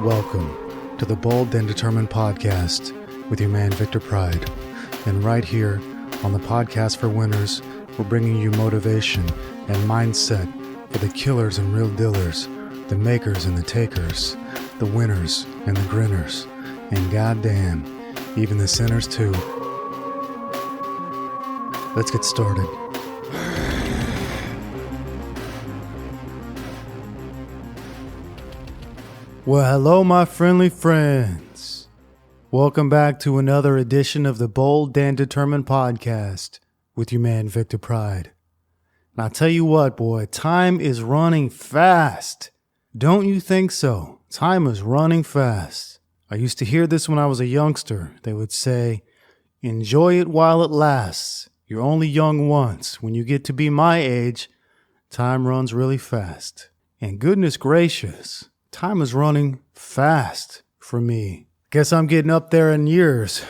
Welcome to the Bold and Determined Podcast with your man Victor Pride. And right here on the Podcast for Winners, we're bringing you motivation and mindset for the killers and real dealers, the makers and the takers, the winners and the grinners, and goddamn, even the sinners too. Let's get started. Well, hello, my friendly friends. Welcome back to another edition of the Bold and Determined Podcast with your man, Victor Pride. And I'll tell you what, boy, time is running fast. Don't you think so? Time is running fast. I used to hear this when I was a youngster. They would say, enjoy it while it lasts. You're only young once. When you get to be my age, time runs really fast. And goodness gracious, time is running fast for me. Guess I'm getting up there in years.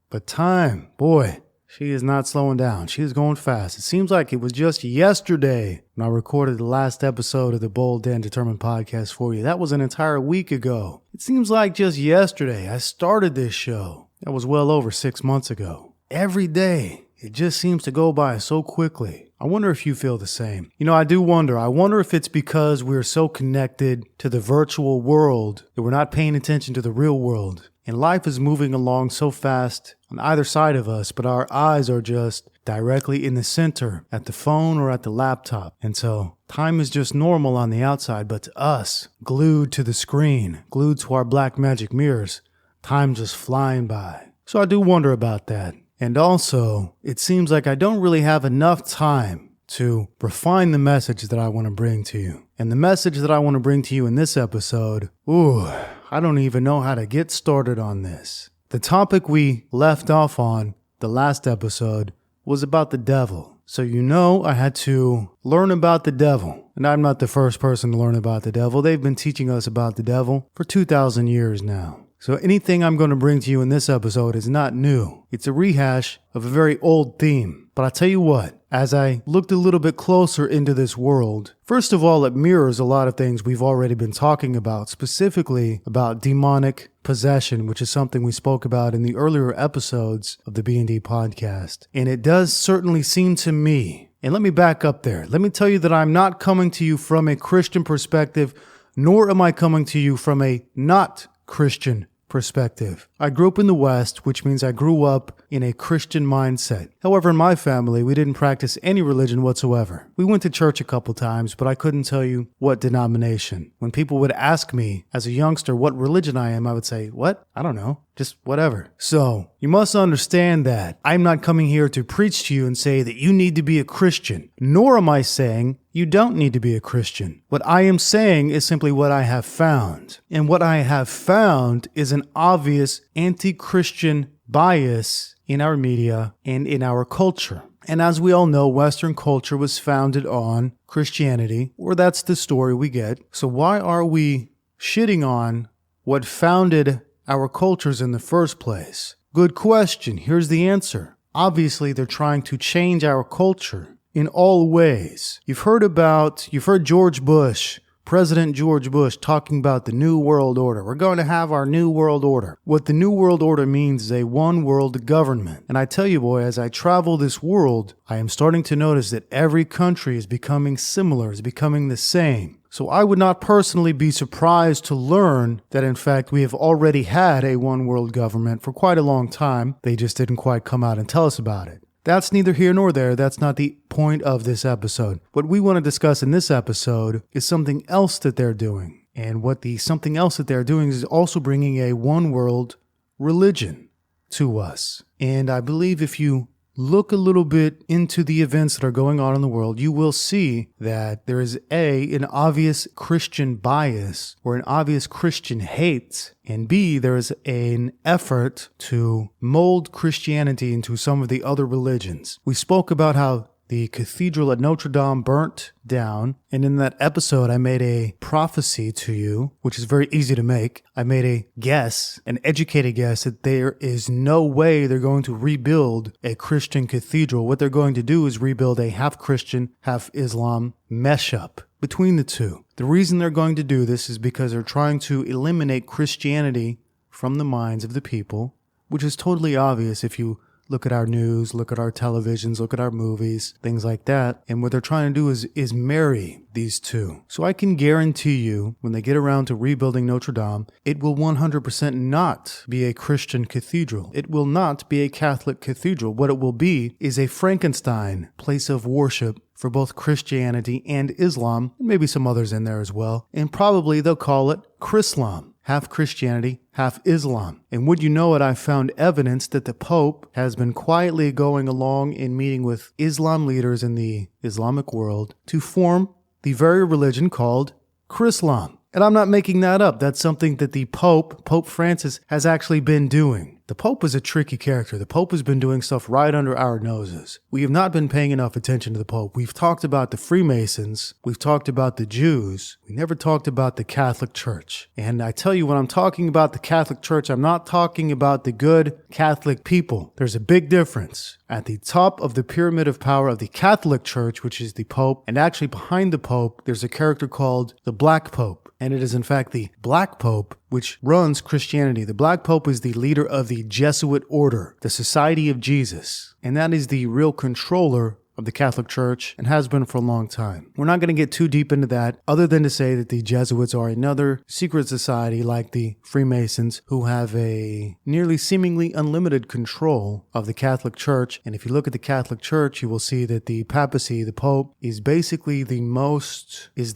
But time, boy, she is not slowing down. She is going fast. It seems like it was just yesterday when I recorded the last episode of the Bold and Determined Podcast for you. That was an entire week ago. It seems like just yesterday I started this show. That was well over 6 months ago. Every day, it just seems to go by so quickly. I wonder if you feel the same. You know, I do wonder. I wonder if it's because we're so connected to the virtual world that we're not paying attention to the real world. And life is moving along so fast on either side of us, but our eyes are just directly in the center at the phone or at the laptop. And so time is just normal on the outside, but to us, glued to the screen, glued to our black magic mirrors, time just flying by. So I do wonder about that. And also, it seems like I don't really have enough time to refine the message that I want to bring to you. And the message that I want to bring to you in this episode, I don't even know how to get started on this. The topic we left off on the last episode was about the devil. So you know I had to learn about the devil. And I'm not the first person to learn about the devil. They've been teaching us about the devil for 2,000 years now. So anything I'm going to bring to you in this episode is not new. It's a rehash of a very old theme. But I tell you what, as I looked a little bit closer into this world, first of all, it mirrors a lot of things we've already been talking about, specifically about demonic possession, which is something we spoke about in the earlier episodes of the B&D Podcast. And it does certainly seem to me, and let me back up there. Let me tell you that I'm not coming to you from a Christian perspective, nor am I coming to you from a not Christian perspective. I grew up in the West, which means I grew up in a Christian mindset. However, in my family, we didn't practice any religion whatsoever. We went to church a couple times, but I couldn't tell you what denomination. When people would ask me as a youngster what religion I am, I would say, what? I don't know. Just whatever. So, you must understand that I'm not coming here to preach to you and say that you need to be a Christian, nor am I saying you don't need to be a Christian. What I am saying is simply what I have found. And what I have found is an obvious anti-Christian bias in our media and in our culture. And as we all know, Western culture was founded on Christianity, or that's the story we get. So why are we shitting on what founded our cultures in the first place? Good question. Here's the answer. Obviously, they're trying to change our culture in all ways. You've heard George Bush, President George Bush, talking about the New World Order. We're going to have our New World Order. What the New World Order means is a one world government. And I tell you, boy, as I travel this world, I am starting to notice that every country is becoming similar, is becoming the same. So I would not personally be surprised to learn that, in fact, we have already had a one world government for quite a long time. They just didn't quite come out and tell us about it. That's neither here nor there. That's not the point of this episode. What we want to discuss in this episode is something else that they're doing. And what the something else that they're doing is also bringing a one world religion to us. And I believe if you look a little bit into the events that are going on in the world, you will see that there is an obvious Christian bias or an obvious Christian hate, and B, there is an effort to mold Christianity into some of the other religions. We spoke about how the cathedral at Notre Dame burnt down. And in that episode, I made a prophecy to you, which is very easy to make. I made a guess, an educated guess, that there is no way they're going to rebuild a Christian cathedral. What they're going to do is rebuild a half Christian, half Islam mesh-up. between the two. The reason they're going to do this is because they're trying to eliminate Christianity from the minds of the people, which is totally obvious if you look at our news, look at our televisions, look at our movies, things like that. And what they're trying to do is marry these two. So I can guarantee you, when they get around to rebuilding Notre Dame, it will 100% not be a Christian cathedral. It will not be a Catholic cathedral. What it will be is a Frankenstein place of worship for both Christianity and Islam, and maybe some others in there as well. And probably they'll call it Chrislam. Half Christianity, half Islam. And would you know it, I found evidence that the Pope has been quietly going along in meeting with Islam leaders in the Islamic world to form the very religion called Chrislam. And I'm not making that up. That's something that the Pope Francis, has actually been doing. The Pope is a tricky character. The Pope has been doing stuff right under our noses. We have not been paying enough attention to the Pope. We've talked about the Freemasons. We've talked about the Jews. We never talked about the Catholic Church. And I tell you, when I'm talking about the Catholic Church, I'm not talking about the good Catholic people. There's a big difference. At the top of the pyramid of power of the Catholic Church, which is the Pope, and actually behind the Pope, there's a character called the Black Pope. And it is in fact the Black Pope which runs Christianity. The Black Pope is the leader of the Jesuit order, the Society of Jesus. And that is the real controller of the Catholic Church and has been for a long time. We're not going to get too deep into that other than to say that the Jesuits are another secret society like the Freemasons who have a nearly seemingly unlimited control of the Catholic Church. And if you look at the Catholic Church, you will see that the papacy, the Pope, is basically the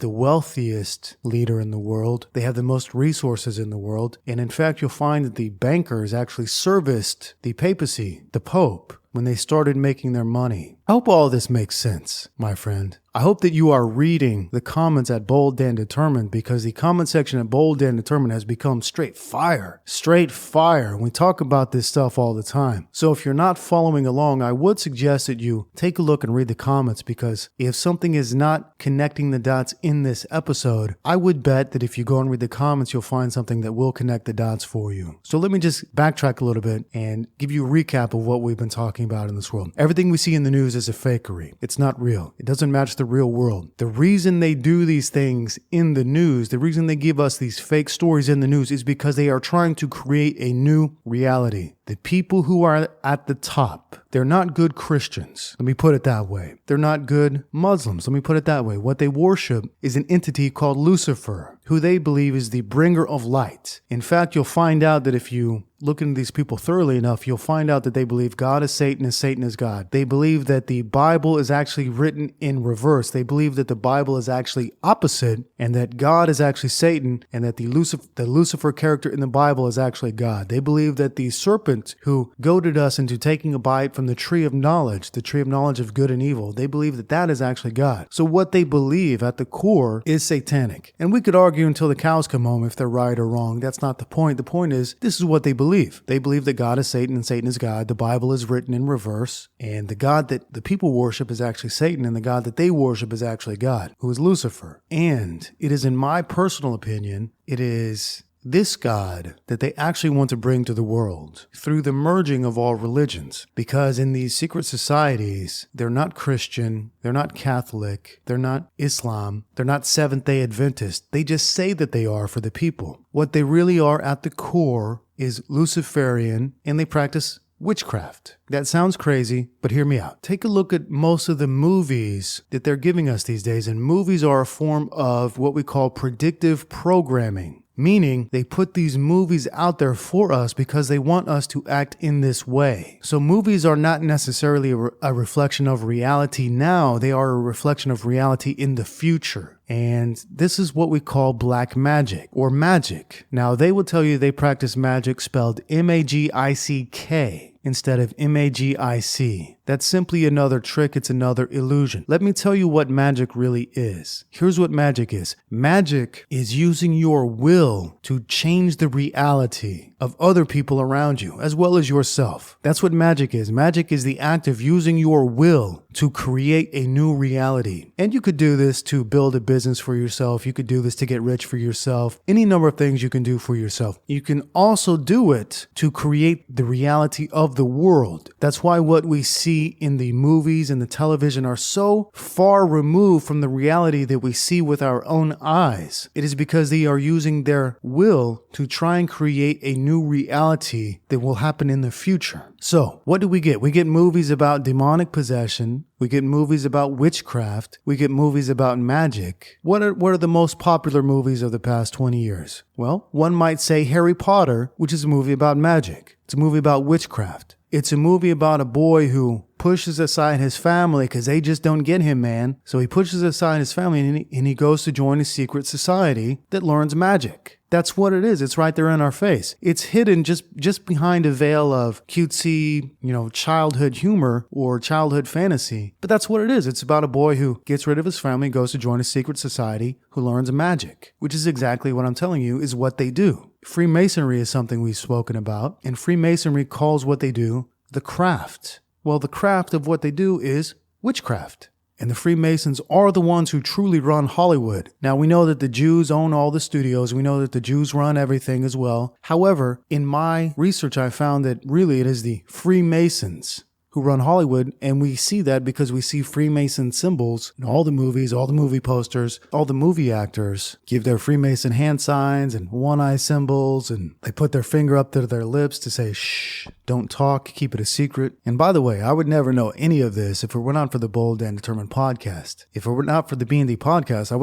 wealthiest leader in the world. They have the most resources in the world. And in fact, you'll find that the bankers actually serviced the papacy, the Pope, when they started making their money. I hope all this makes sense, my friend. I hope that you are reading the comments at Bold and Determined, because the comment section at Bold and Determined has become straight fire. Straight fire. We talk about this stuff all the time. So if you're not following along, I would suggest that you take a look and read the comments, because if something is not connecting the dots in this episode, I would bet that if you go and read the comments, you'll find something that will connect the dots for you. So let me just backtrack a little bit and give you a recap of what we've been talking about in this world. Everything we see in the news is a fakery. It's not real. It doesn't match the real world. The reason they do these things in the news, the reason they give us these fake stories in the news, is because they are trying to create a new reality. The people who are at the top, they're not good Christians. Let me put it that way. They're not good Muslims. Let me put it that way. What they worship is an entity called Lucifer, who they believe is the bringer of light. In fact, you'll find out that if you look into these people thoroughly enough, you'll find out that they believe God is Satan and Satan is God. They believe that the Bible is actually written in reverse. They believe that the Bible is actually opposite and that God is actually Satan and that the Lucifer character in the Bible is actually God. They believe that the serpent who goaded us into taking a bite from the tree of knowledge, the tree of knowledge of good and evil, they believe that that is actually God. So what they believe at the core is satanic. And we could argue until the cows come home if they're right or wrong. That's not the point. The point is, this is what they believe. They believe that God is Satan and Satan is God. The Bible is written in reverse. And the God that the people worship is actually Satan, and the God that they worship is actually God, who is Lucifer. And it is, in my personal opinion, it is this God that they actually want to bring to the world through the merging of all religions. Because in these secret societies, they're not Christian, they're not Catholic, they're not Islam, they're not Seventh-day Adventist. They just say that they are for the people. What they really are at the core is Luciferian, and they practice witchcraft. That sounds crazy, but hear me out. Take a look at most of the movies that they're giving us these days, and movies are a form of what we call predictive programming. Meaning they put these movies out there for us because they want us to act in this way. So movies are not necessarily a reflection of reality now. They are a reflection of reality in the future. And this is what we call black magic or magic. Now, they will tell you they practice magic spelled M-A-G-I-C-K instead of M-A-G-I-C. That's simply another trick. It's another illusion. Let me tell you what magic really is. Here's what magic is. Magic is using your will to change the reality of other people around you, as well as yourself. That's what magic is. Magic is the act of using your will to create a new reality. And you could do this to build a business for yourself. You could do this to get rich for yourself. Any number of things you can do for yourself. You can also do it to create the reality of the world. That's why what we see see in the movies and the television are so far removed from the reality that we see with our own eyes. It is because they are using their will to try and create a new reality that will happen in the future. So, what do we get? We get movies about demonic possession. We get movies about witchcraft. We get movies about magic. What are the most popular movies of the past 20 years? Well, one might say Harry Potter, which is a movie about magic. It's a movie about witchcraft. It's a movie about a boy who pushes aside his family because they just don't get him, man. So he pushes aside his family and he goes to join a secret society that learns magic. That's what it is. It's right there in our face. It's hidden just behind a veil of cutesy, childhood humor or childhood fantasy. But that's what it is. It's about a boy who gets rid of his family, goes to join a secret society, who learns magic, which is exactly what I'm telling you is what they do. Freemasonry is something we've spoken about, and Freemasonry calls what they do the craft. Well, the craft of what they do is witchcraft. And the Freemasons are the ones who truly run Hollywood. Now, we know that the Jews own all the studios. We know that the Jews run everything as well. However, in my research, I found that really it is the Freemasons who run Hollywood, and we see that because we see Freemason symbols in all the movies, all the movie posters. All the movie actors give their Freemason hand signs and one-eye symbols, and they put their finger up to their lips to say, shh, don't talk, keep it a secret. And by the way, I would never know any of this if it were not for the Bold and Determined podcast. If it were not for the B&D podcast, I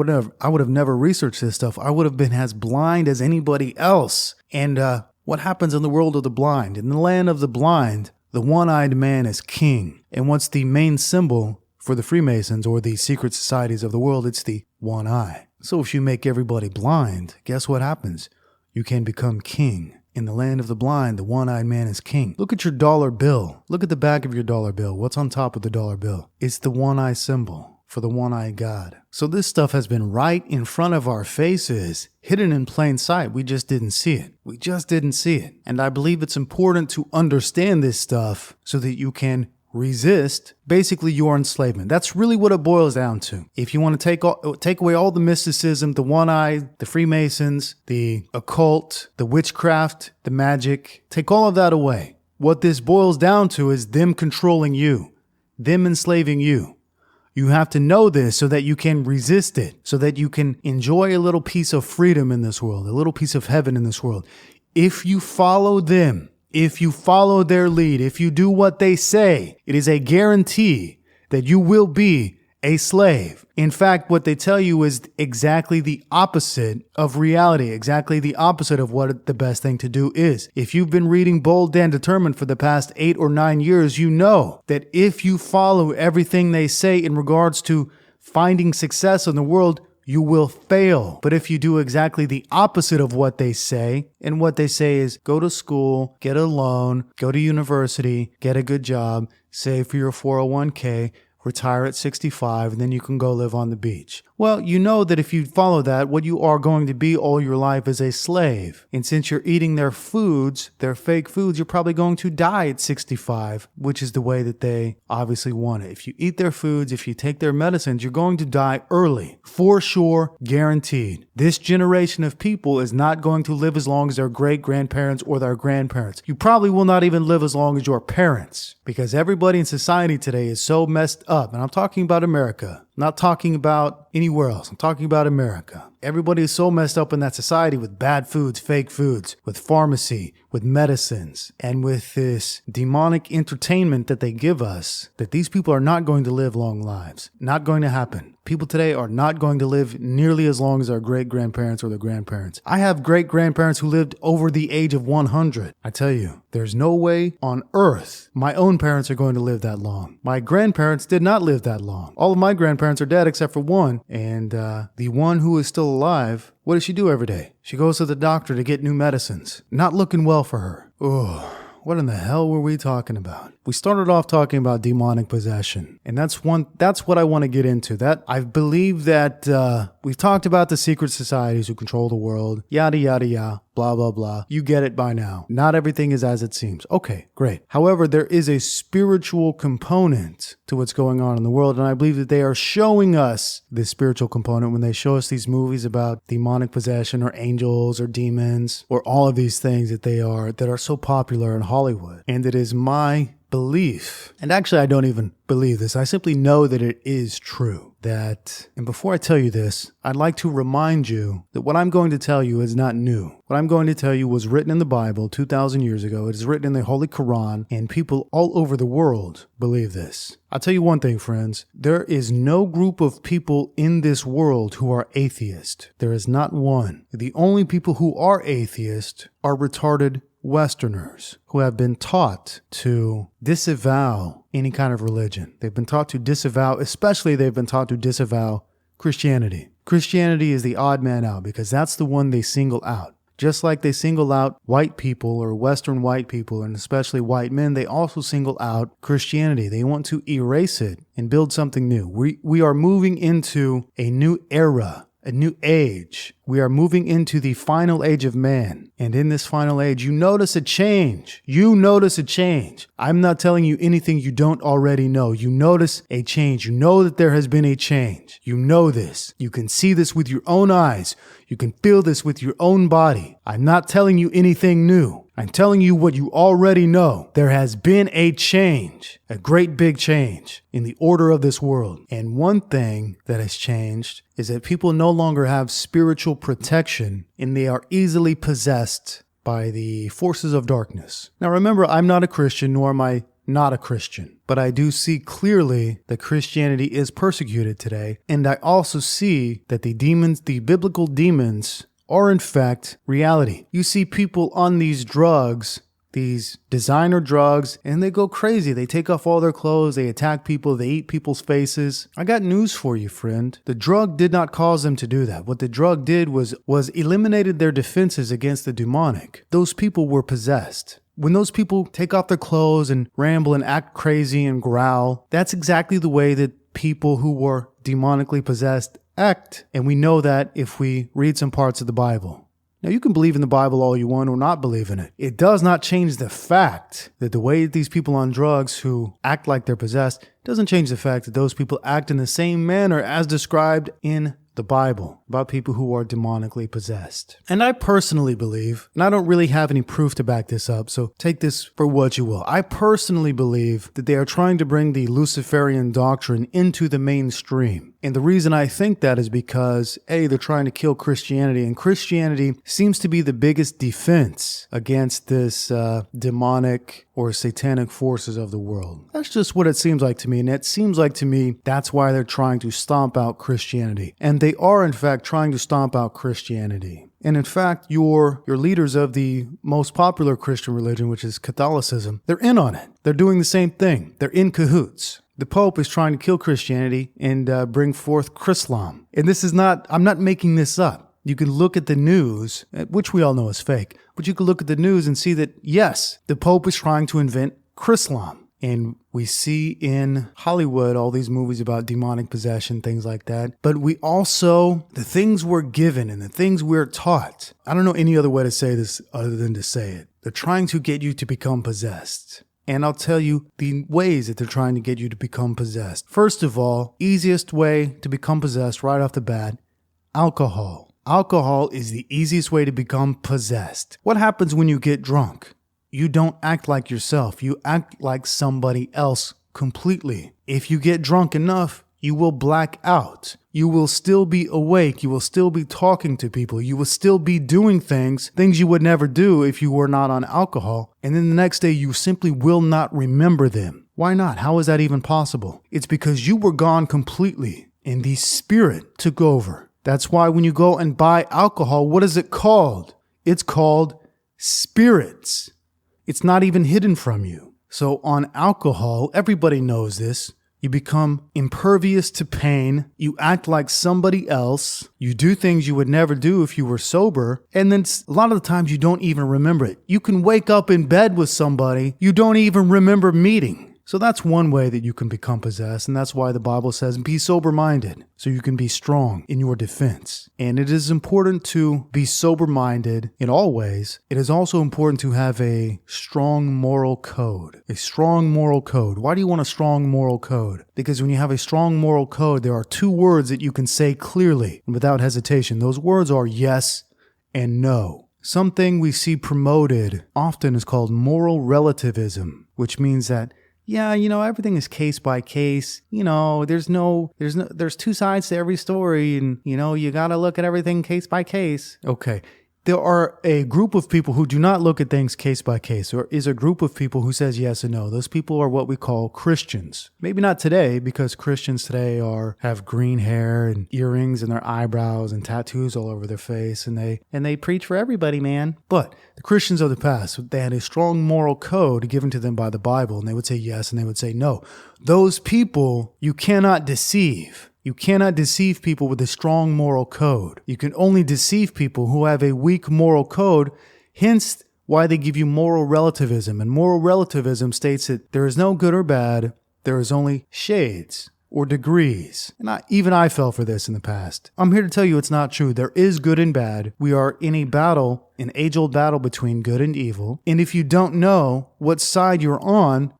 would have never researched this stuff. I would have been as blind as anybody else. And what happens in the world of the blind? In the land of the blind, the one-eyed man is king. And what's the main symbol for the Freemasons or the secret societies of the world? It's the one eye. So if you make everybody blind, guess what happens? You can become king. In the land of the blind, the one-eyed man is king. Look at your dollar bill. Look at the back of your dollar bill. What's on top of the dollar bill? It's the one-eye symbol for the one-eyed God. So this stuff has been right in front of our faces, hidden in plain sight. We just didn't see it. And I believe it's important to understand this stuff so that you can resist basically your enslavement. That's really what it boils down to. If you want to take away all the mysticism, the one-eye, the Freemasons, the occult, the witchcraft, the magic, take all of that away. What this boils down to is them controlling you, them enslaving you. You have to know this so that you can resist it, so that you can enjoy a little piece of freedom in this world, a little piece of heaven in this world. If you follow them, if you follow their lead, if you do what they say, it is a guarantee that you will be a slave. In fact, what they tell you is exactly the opposite of reality, exactly the opposite of what the best thing to do is. If you've been reading Bold and Determined for the past 8 or 9 years, you know that if you follow everything they say in regards to finding success in the world, you will fail. But if you do exactly the opposite of what they say, and what they say is go to school, get a loan, go to university, get a good job, save for your 401k, retire at 65, and then you can go live on the beach. Well, you know that if you follow that, what you are going to be all your life is a slave. And since you're eating their foods, their fake foods, you're probably going to die at 65, which is the way that they obviously want it. If you eat their foods, if you take their medicines, you're going to die early. For sure, guaranteed. This generation of people is not going to live as long as their great-grandparents or their grandparents. You probably will not even live as long as your parents, because everybody in society today is so messed up. And I'm talking about America. I'm not talking about anywhere else. I'm talking about America. Everybody is so messed up in that society with bad foods, fake foods, with pharmacy, with medicines, and with this demonic entertainment that they give us, that these people are not going to live long lives. Not going to happen. People today are not going to live nearly as long as our great-grandparents or their grandparents. I have great-grandparents who lived over the age of 100. I tell you, there's no way on earth my own parents are going to live that long. My grandparents did not live that long. All of my grandparents are dead except for one, and the one who is still alive, what does she do every day? She goes to the doctor to get new medicines. Not looking well for her. Oh, what in the hell were we talking about? We started off talking about demonic possession, and that's what I want to get into. That I believe that we've talked about the secret societies who control the world, yada, yada, yada, blah, blah, blah. You get it by now. Not everything is as it seems. Okay, great. However, there is a spiritual component to what's going on in the world, and I believe that they are showing us this spiritual component when they show us these movies about demonic possession or angels or demons or all of these things that are so popular in Hollywood. And it is my belief, and actually I don't even believe this, I simply know that it is true. And before I tell you this, I'd like to remind you that what I'm going to tell you is not new. What I'm going to tell you was written in the Bible 2,000 years ago. It is written in the Holy Quran, and people all over the world believe this. I'll tell you one thing, friends. There is no group of people in this world who are atheist. There is not one. The only people who are atheist are retarded Westerners who have been taught to disavow any kind of religion. They've been taught to disavow, especially they've been taught to disavow Christianity. Christianity is the odd man out because that's the one they single out. Just like they single out white people or Western white people, and especially white men, they also single out Christianity. They want to erase it and build something new. We are moving into a new era, a new age. We are moving into the final age of man. And in this final age, you notice a change. You notice a change. I'm not telling you anything you don't already know. You notice a change. You know that there has been a change. You know this. You can see this with your own eyes. You can feel this with your own body. I'm not telling you anything new. I'm telling you what you already know. There has been a change, a great big change in the order of this world. And one thing that has changed is that people no longer have spiritual protection and they are easily possessed by the forces of darkness. Now remember, I'm not a Christian, nor am I not a Christian, but I do see clearly that Christianity is persecuted today. And I also see that the biblical demons, are in fact reality. You see people on these drugs, these designer drugs, and they go crazy. They take off all their clothes, they attack people, they eat people's faces. I got news for you, friend. The drug did not cause them to do that. What the drug did was eliminated their defenses against the demonic. Those people were possessed. When those people take off their clothes and ramble and act crazy and growl, that's exactly the way that people who were demonically possessed act. And we know that if we read some parts of the Bible. Now, you can believe in the Bible all you want or not believe in it. It does not change the fact that the way these people on drugs who act like they're possessed doesn't change the fact that those people act in the same manner as described in the Bible about people who are demonically possessed. And I personally believe, and I don't really have any proof to back this up, so take this for what you will. I personally believe that they are trying to bring the Luciferian doctrine into the mainstream. And the reason I think that is because, A, they're trying to kill Christianity, and Christianity seems to be the biggest defense against this demonic or satanic forces of the world. That's just what it seems like to me, and it seems like to me that's why they're trying to stomp out Christianity. And they are, in fact, trying to stomp out Christianity. And in fact, your leaders of the most popular Christian religion, which is Catholicism, they're in on it. They're doing the same thing. They're in cahoots. The Pope is trying to kill Christianity and bring forth Chrislam. And this is not, I'm not making this up. You can look at the news, which we all know is fake, but you can look at the news and see that, yes, the Pope is trying to invent Chrislam. And we see in Hollywood all these movies about demonic possession, things like that. But we also, the things we're given and the things we're taught, I don't know any other way to say this other than to say it. They're trying to get you to become possessed. And I'll tell you the ways that they're trying to get you to become possessed. First of all, easiest way to become possessed right off the bat, alcohol. Alcohol is the easiest way to become possessed. What happens when you get drunk? You don't act like yourself. You act like somebody else completely. If you get drunk enough, you will black out. You will still be awake. You will still be talking to people. You will still be doing things you would never do if you were not on alcohol. And then the next day, you simply will not remember them. Why not? How is that even possible? It's because you were gone completely and the spirit took over. That's why when you go and buy alcohol, what is it called? It's called spirits. It's not even hidden from you. So on alcohol, everybody knows this. You become impervious to pain. You act like somebody else. You do things you would never do if you were sober. And then a lot of the times you don't even remember it. You can wake up in bed with somebody you don't even remember meeting. So that's one way that you can become possessed, and that's why the Bible says be sober-minded, so you can be strong in your defense. And it is important to be sober-minded in all ways. It is also important to have a strong moral code. A strong moral code. Why do you want a strong moral code? Because when you have a strong moral code, there are two words that you can say clearly and without hesitation. Those words are yes and no. Something we see promoted often is called moral relativism, which means that everything is case by case. There's two sides to every story, and, you got to look at everything case by case. Okay. There are a group of people who do not look at things case by case. There is a group of people who says yes and no. Those people are what we call Christians. Maybe not today, because Christians today have green hair and earrings in their eyebrows and tattoos all over their face, and they preach for everybody, man. But the Christians of the past, they had a strong moral code given to them by the Bible, and they would say yes and they would say no. Those people you cannot deceive. You cannot deceive people with a strong moral code. You can only deceive people who have a weak moral code, hence why they give you moral relativism. And moral relativism states that there is no good or bad, there is only shades or degrees. And even I fell for this in the past. I'm here to tell you it's not true. There is good and bad. We are in a battle, an age-old battle between good and evil. And if you don't know what side you're on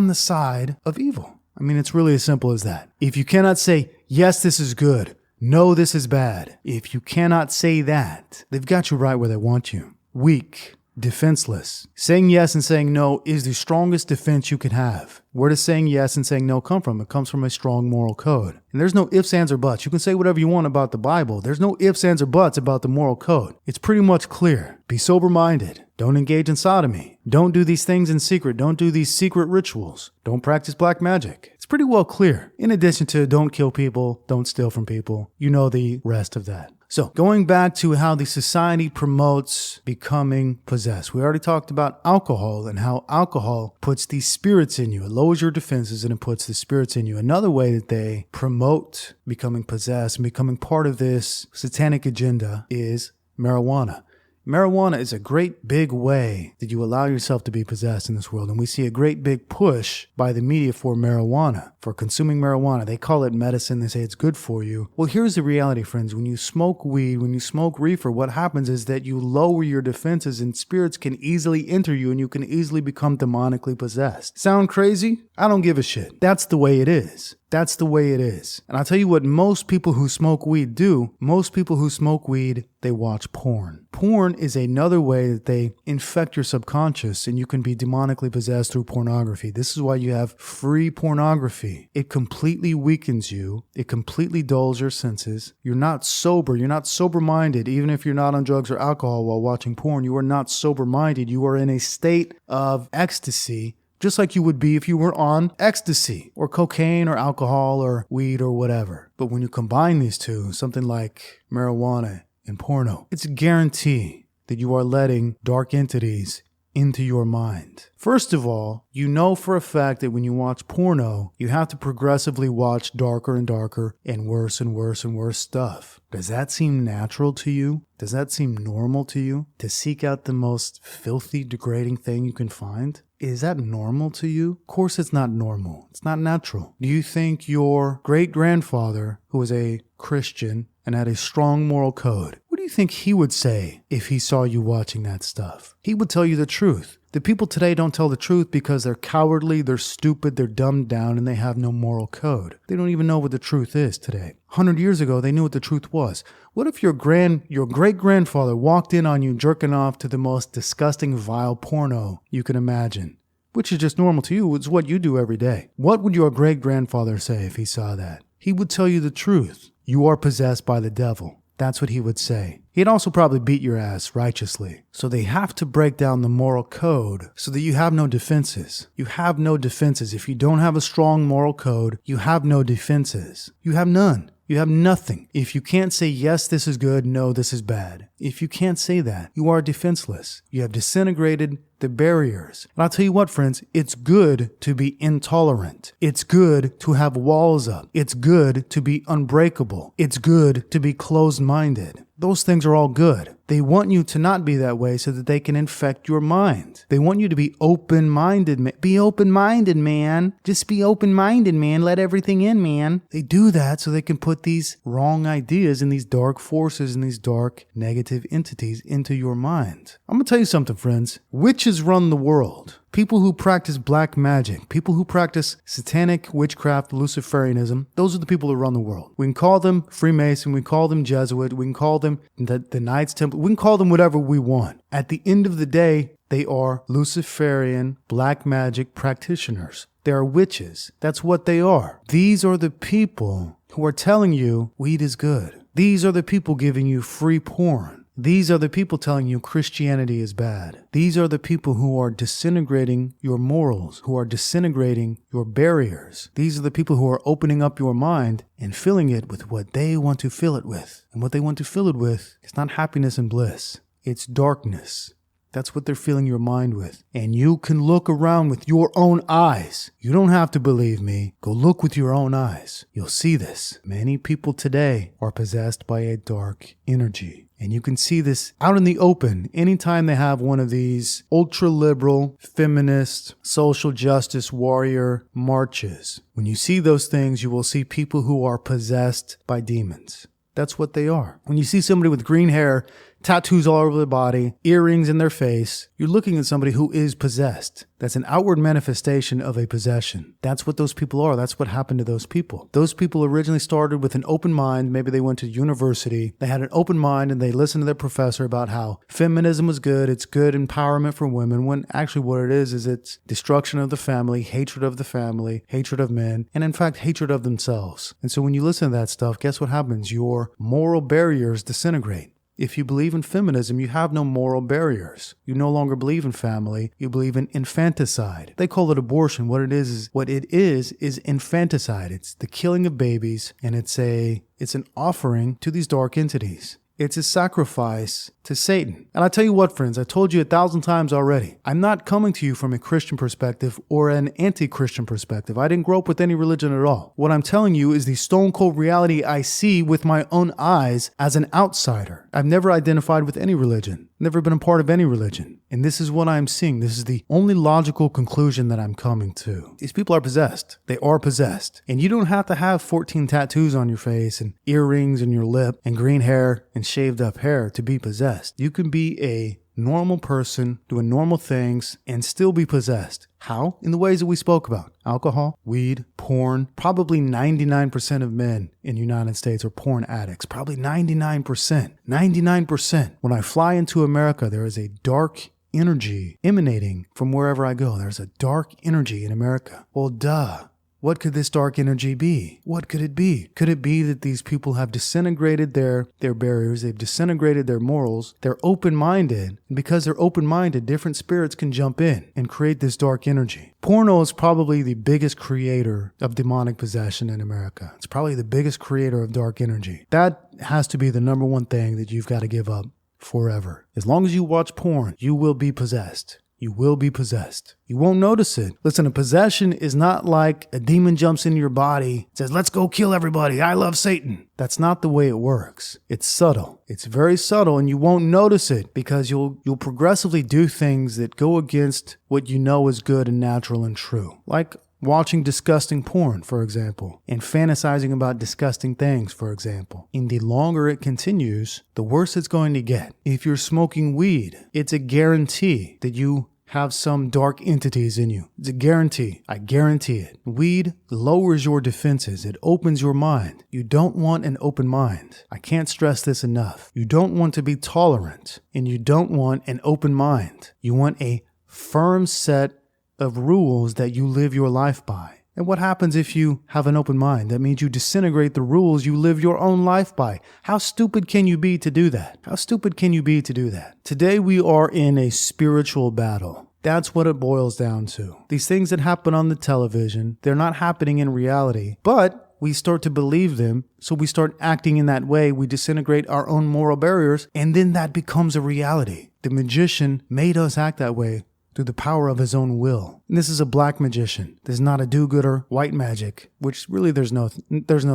the side of evil. It's really as simple as that. If you cannot say, yes, this is good, no, this is bad. If you cannot say that, they've got you right where they want you. Weak, defenseless. Saying yes and saying no is the strongest defense you can have. Where does saying yes and saying no come from? It comes from a strong moral code. And there's no ifs, ands, or buts. You can say whatever you want about the Bible. There's no ifs, ands, or buts about the moral code. It's pretty much clear. Be sober-minded. Don't engage in sodomy. Don't do these things in secret. Don't do these secret rituals. Don't practice black magic. It's pretty well clear. In addition to don't kill people, don't steal from people. You know the rest of that. So going back to how the society promotes becoming possessed. We already talked about alcohol and how alcohol puts these spirits in you. It lowers your defenses and it puts the spirits in you. Another way that they promote becoming possessed and becoming part of this satanic agenda is marijuana. Marijuana is a great big way that you allow yourself to be possessed in this world. And we see a great big push by the media for marijuana, for consuming marijuana. They call it medicine. They say it's good for you. Well, here's the reality, friends. When you smoke weed, when you smoke reefer, what happens is that you lower your defenses and spirits can easily enter you and you can easily become demonically possessed. Sound crazy? I don't give a shit. That's the way it is. That's the way it is. And I'll tell you what most people who smoke weed do. Most people who smoke weed, they watch porn. Porn is another way that they infect your subconscious and you can be demonically possessed through pornography. This is why you have free pornography. It completely weakens you. It completely dulls your senses. You're not sober. You're not sober-minded. Even if you're not on drugs or alcohol while watching porn, you are not sober-minded. You are in a state of ecstasy, just like you would be if you were on ecstasy or cocaine or alcohol or weed or whatever. But when you combine these two, something like marijuana and porno, it's a guarantee that you are letting dark entities into your mind. First of all, you know for a fact that when you watch porno, you have to progressively watch darker and darker and worse and worse and worse stuff. Does that seem natural to you? Does that seem normal to you? To seek out the most filthy, degrading thing you can find? Is that normal to you? Of course it's not normal. It's not natural. Do you think your great-grandfather, who was a Christian and had a strong moral code, what do you think he would say if he saw you watching that stuff? He would tell you the truth. The people today don't tell the truth because they're cowardly, they're stupid, they're dumbed down, and they have no moral code. They don't even know what the truth is today. 100 years ago, they knew what the truth was. What if your great-grandfather walked in on you jerking off to the most disgusting, vile porno you can imagine? Which is just normal to you. It's what you do every day. What would your great-grandfather say if he saw that? He would tell you the truth. You are possessed by the devil. That's what he would say. He'd also probably beat your ass righteously. So they have to break down the moral code so that you have no defenses. You have no defenses. If you don't have a strong moral code, you have no defenses. You have none. You have nothing. If you can't say, yes, this is good, no, this is bad. If you can't say that, you are defenseless. You have disintegrated the barriers. And I'll tell you what, friends, it's good to be intolerant. It's good to have walls up. It's good to be unbreakable. It's good to be closed-minded. Those things are all good. They want you to not be that way so that they can infect your mind. They want you to be open-minded. Be open-minded, man. Just be open-minded, man. Let everything in, man. They do that so they can put these wrong ideas and these dark forces and these dark negative entities into your mind. I'm going to tell you something, friends. Witches witches run the world. People who practice black magic, people who practice satanic witchcraft, Luciferianism, those are the people who run the world. We can call them Freemason, we can call them Jesuit, we can call them the Knights Templar, we can call them whatever we want. At the end of the day, they are Luciferian black magic practitioners. They are witches. That's what they are. These are the people who are telling you weed is good. These are the people giving you free porn. These are the people telling you Christianity is bad. These are the people who are disintegrating your morals, who are disintegrating your barriers. These are the people who are opening up your mind and filling it with what they want to fill it with. And what they want to fill it with is not happiness and bliss. It's darkness. That's what they're filling your mind with. And you can look around with your own eyes. You don't have to believe me. Go look with your own eyes. You'll see this. Many people today are possessed by a dark energy. And you can see this out in the open anytime they have one of these ultra-liberal, feminist, social justice warrior marches. When you see those things, you will see people who are possessed by demons. That's what they are. When you see somebody with green hair, tattoos all over their body, earrings in their face, you're looking at somebody who is possessed. That's an outward manifestation of a possession. That's what those people are. That's what happened to those people. Those people originally started with an open mind. Maybe they went to university. They had an open mind and they listened to their professor about how feminism was good. It's good empowerment for women. When actually what it is it's destruction of the family, hatred of the family, hatred of men, and in fact, hatred of themselves. And so when you listen to that stuff, guess what happens? Your moral barriers disintegrate. If you believe in feminism, you have no moral barriers. You no longer believe in family. You believe in infanticide. They call it abortion. What it is infanticide. It's the killing of babies, and it's an offering to these dark entities. It's a sacrifice to Satan. And I tell you what, friends, I told you 1,000 times already. I'm not coming to you from a Christian perspective or an anti-Christian perspective. I didn't grow up with any religion at all. What I'm telling you is the stone cold reality I see with my own eyes as an outsider. I've never identified with any religion, never been a part of any religion. And this is what I'm seeing. This is the only logical conclusion that I'm coming to. These people are possessed. They are possessed. And you don't have to have 14 tattoos on your face and earrings in your lip and green hair and shaved up hair to be possessed. You can be a normal person doing normal things and still be possessed. How? In the ways that we spoke about. Alcohol, weed, porn. Probably 99% of men in the United States are porn addicts. Probably 99%. 99%. When I fly into America, there is a dark energy emanating from wherever I go. There's a dark energy in America. Well, duh. What could this dark energy be? What could it be? Could it be that these people have disintegrated their barriers, they've disintegrated their morals, they're open-minded, and because they're open-minded, different spirits can jump in and create this dark energy. Porno is probably the biggest creator of demonic possession in America. It's probably the biggest creator of dark energy. That has to be the number one thing that you've got to give up forever. As long as you watch porn, you will be possessed. You will be possessed. You won't notice it. Listen, a possession is not like a demon jumps into your body, says, let's go kill everybody. I love Satan. That's not the way it works. It's subtle. It's very subtle, and you won't notice it because you'll progressively do things that go against what you know is good and natural and true. Like watching disgusting porn, for example, and fantasizing about disgusting things, for example. And the longer it continues, the worse it's going to get. If you're smoking weed, it's a guarantee that you have some dark entities in you. It's a guarantee. I guarantee it. Weed lowers your defenses. It opens your mind. You don't want an open mind. I can't stress this enough. You don't want to be tolerant, and you don't want an open mind. You want a firm set of rules that you live your life by. And what happens if you have an open mind? That means you disintegrate the rules you live your own life by. How stupid can you be to do that? How stupid can you be to do that? Today we are in a spiritual battle. That's what it boils down to. These things that happen on the television, they're not happening in reality, but we start to believe them, so we start acting in that way. We disintegrate our own moral barriers, and then that becomes a reality. The magician made us act that way through the power of his own will. And this is a black magician. There's not a do-gooder white magic, which really there's no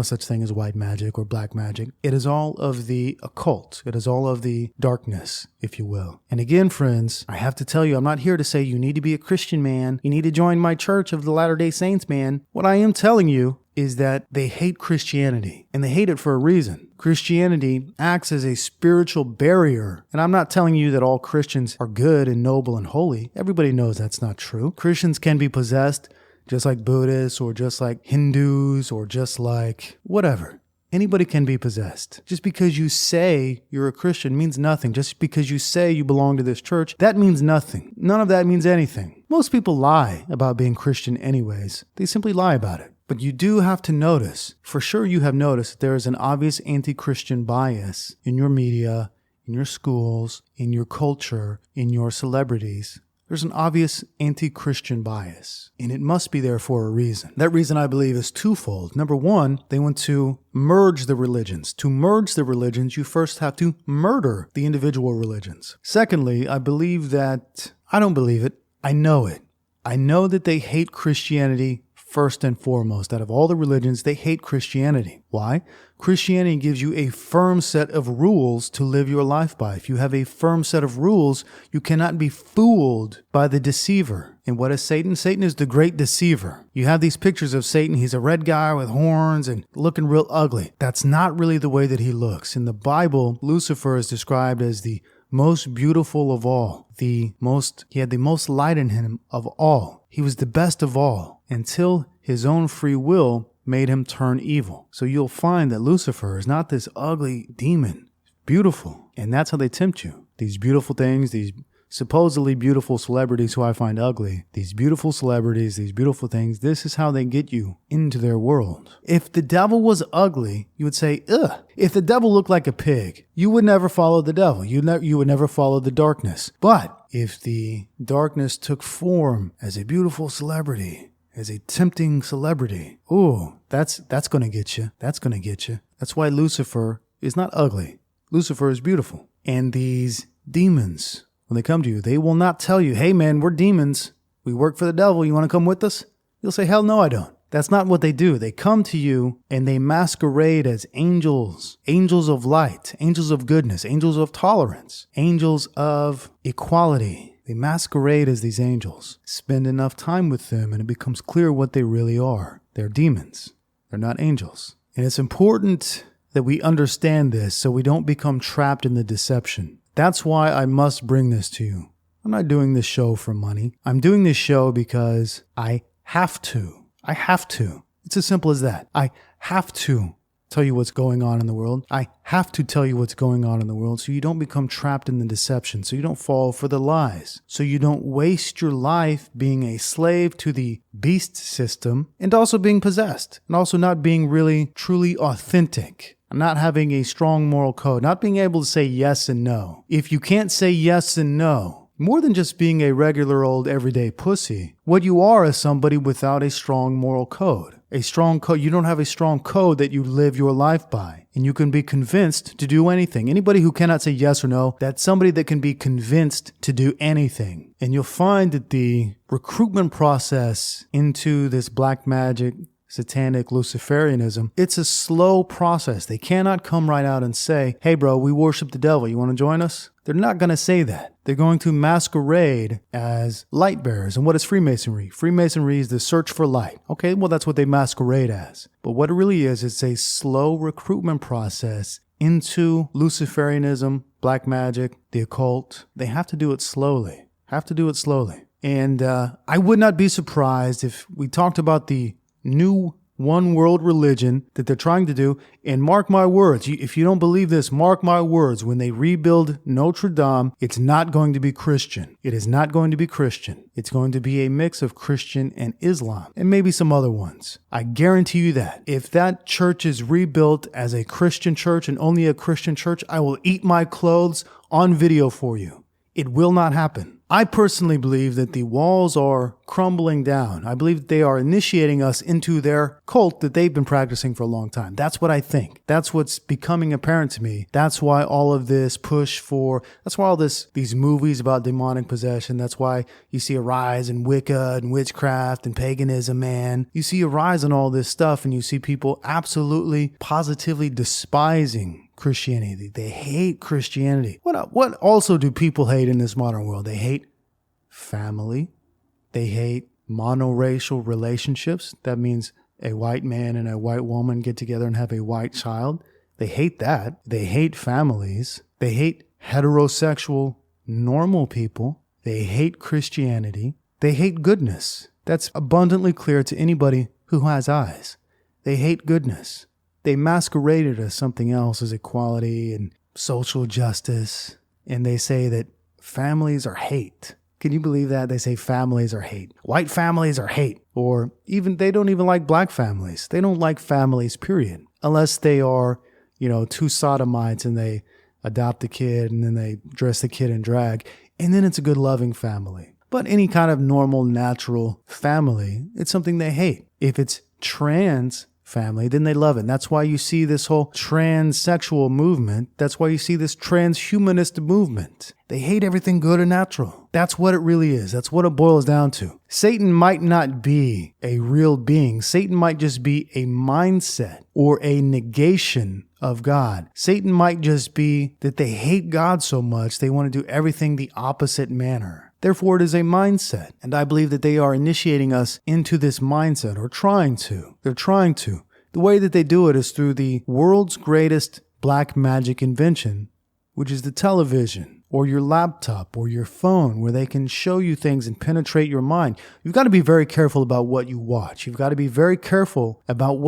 such thing as white magic or black magic. It is all of the occult. It is all of the darkness, if you will. And again, friends, I have to tell you, I'm not here to say you need to be a Christian man. You need to join my church of the Latter-day Saints, man. What I am telling you is that they hate Christianity, and they hate it for a reason. Christianity acts as a spiritual barrier, and I'm not telling you that all Christians are good and noble and holy. Everybody knows that's not true. Christians can be possessed just like Buddhists or just like Hindus or just like whatever. Anybody can be possessed. Just because you say you're a Christian means nothing. Just because you say you belong to this church, that means nothing. None of that means anything. Most people lie about being Christian anyways. They simply lie about it. But you do have to notice, for sure you have noticed, that there is an obvious anti-Christian bias in your media, in your schools, in your culture, in your celebrities. There's an obvious anti-Christian bias, and it must be there for a reason. That reason, I believe, is twofold. Number one, they want to merge the religions. To merge the religions, you first have to murder the individual religions. Secondly, I believe that, I don't believe it, I know it. I know that they hate Christianity first and foremost. Out of all the religions, they hate Christianity. Why? Christianity gives you a firm set of rules to live your life by. If you have a firm set of rules, you cannot be fooled by the deceiver. And what is Satan? Satan is the great deceiver. You have these pictures of Satan. He's a red guy with horns and looking real ugly. That's not really the way that he looks. In the Bible, Lucifer is described as the most beautiful of all. He had the most light in him of all. He was the best of all until his own free will made him turn evil. So you'll find that Lucifer is not this ugly demon. Beautiful. And that's how they tempt you. These beautiful things, these supposedly beautiful celebrities who I find ugly, these beautiful celebrities, these beautiful things, this is how they get you into their world. If the devil was ugly, you would say, ugh. If the devil looked like a pig, you would never follow the devil. You would never follow the darkness. But if the darkness took form as a beautiful celebrity, as a tempting celebrity, ooh, that's going to get you. That's going to get you. That's why Lucifer is not ugly. Lucifer is beautiful. And these demons, when they come to you, they will not tell you, hey man, we're demons. We work for the devil. You want to come with us? You'll say, hell no, I don't. That's not what they do. They come to you and they masquerade as angels, angels of light, angels of goodness, angels of tolerance, angels of equality. They masquerade as these angels. Spend enough time with them and it becomes clear what they really are. They're demons. They're not angels. And it's important that we understand this so we don't become trapped in the deception. That's why I must bring this to you. I'm not doing this show for money. I'm doing this show because I have to. I have to. It's as simple as that. I have to tell you what's going on in the world. I have to tell you what's going on in the world so you don't become trapped in the deception, so you don't fall for the lies, so you don't waste your life being a slave to the beast system and also being possessed and also not being really, truly authentic. Not having a strong moral code, not being able to say yes and no. If you can't say yes and no, more than just being a regular old everyday pussy, what you are is somebody without a strong moral code. A strong code, you don't have a strong code that you live your life by. And you can be convinced to do anything. Anybody who cannot say yes or no, that's somebody that can be convinced to do anything. And you'll find that the recruitment process into this black magic, satanic Luciferianism, it's a slow process. They cannot come right out and say, hey bro, we worship the devil. You want to join us? They're not going to say that. They're going to masquerade as light bearers. And what is Freemasonry? Freemasonry is the search for light. Okay, well that's what they masquerade as. But what it really is, it's a slow recruitment process into Luciferianism, black magic, the occult. They have to do it slowly. And I would not be surprised if we talked about the new one world religion that they're trying to do. And mark my words, if you don't believe this, mark my words, when they rebuild Notre Dame, it's not going to be Christian. It is not going to be Christian. It's going to be a mix of Christian and Islam and maybe some other ones. I guarantee you that. If that church is rebuilt as a Christian church and only a Christian church, I will eat my clothes on video for you. It will not happen. I personally believe that the walls are crumbling down. I believe that they are initiating us into their cult that they've been practicing for a long time. That's what I think. That's what's becoming apparent to me. That's why all of this that's why all these movies about demonic possession, that's why you see a rise in Wicca and witchcraft and paganism, man. You see a rise in all this stuff and you see people absolutely, positively despising Christianity. They hate Christianity. What also do people hate in this modern world? They hate family. They hate monoracial relationships. That means a white man and a white woman get together and have a white child. They hate that. They hate families. They hate heterosexual, normal people. They hate Christianity. They hate goodness. That's abundantly clear to anybody who has eyes. They hate goodness. They masquerade it as something else, as equality and social justice. And they say that families are hate. Can you believe that? They say families are hate. White families are hate. Or even they don't even like black families. They don't like families, period. Unless they are, two sodomites and they adopt a kid and then they dress the kid in drag. And then it's a good, loving family. But any kind of normal, natural family, it's something they hate. If it's trans family, then they love it. And that's why you see this whole transsexual movement. That's why you see this transhumanist movement. They hate everything good and natural. That's what it really is. That's what it boils down to. Satan might not be a real being. Satan might just be a mindset or a negation of God. Satan might just be that they hate God so much they want to do everything the opposite manner. Therefore, it is a mindset. And I believe that they are initiating us into this mindset, or trying to. They're trying to. The way that they do it is through the world's greatest black magic invention, which is the television, or your laptop, or your phone, where they can show you things and penetrate your mind. You've got to be very careful about what you watch. You've got to be very careful about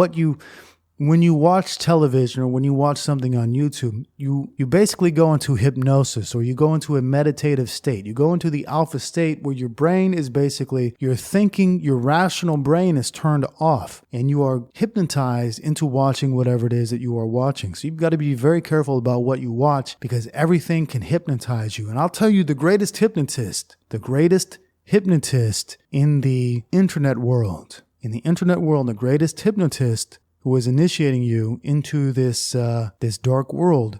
when you watch television or when you watch something on YouTube, you basically go into hypnosis, or you go into a meditative state. You go into the alpha state where your brain is basically, your rational brain is turned off, and you are hypnotized into watching whatever it is that you are watching. So you've got to be very careful about what you watch, because everything can hypnotize you. And I'll tell you, the greatest hypnotist in the internet world, the greatest hypnotist who is initiating you into this dark world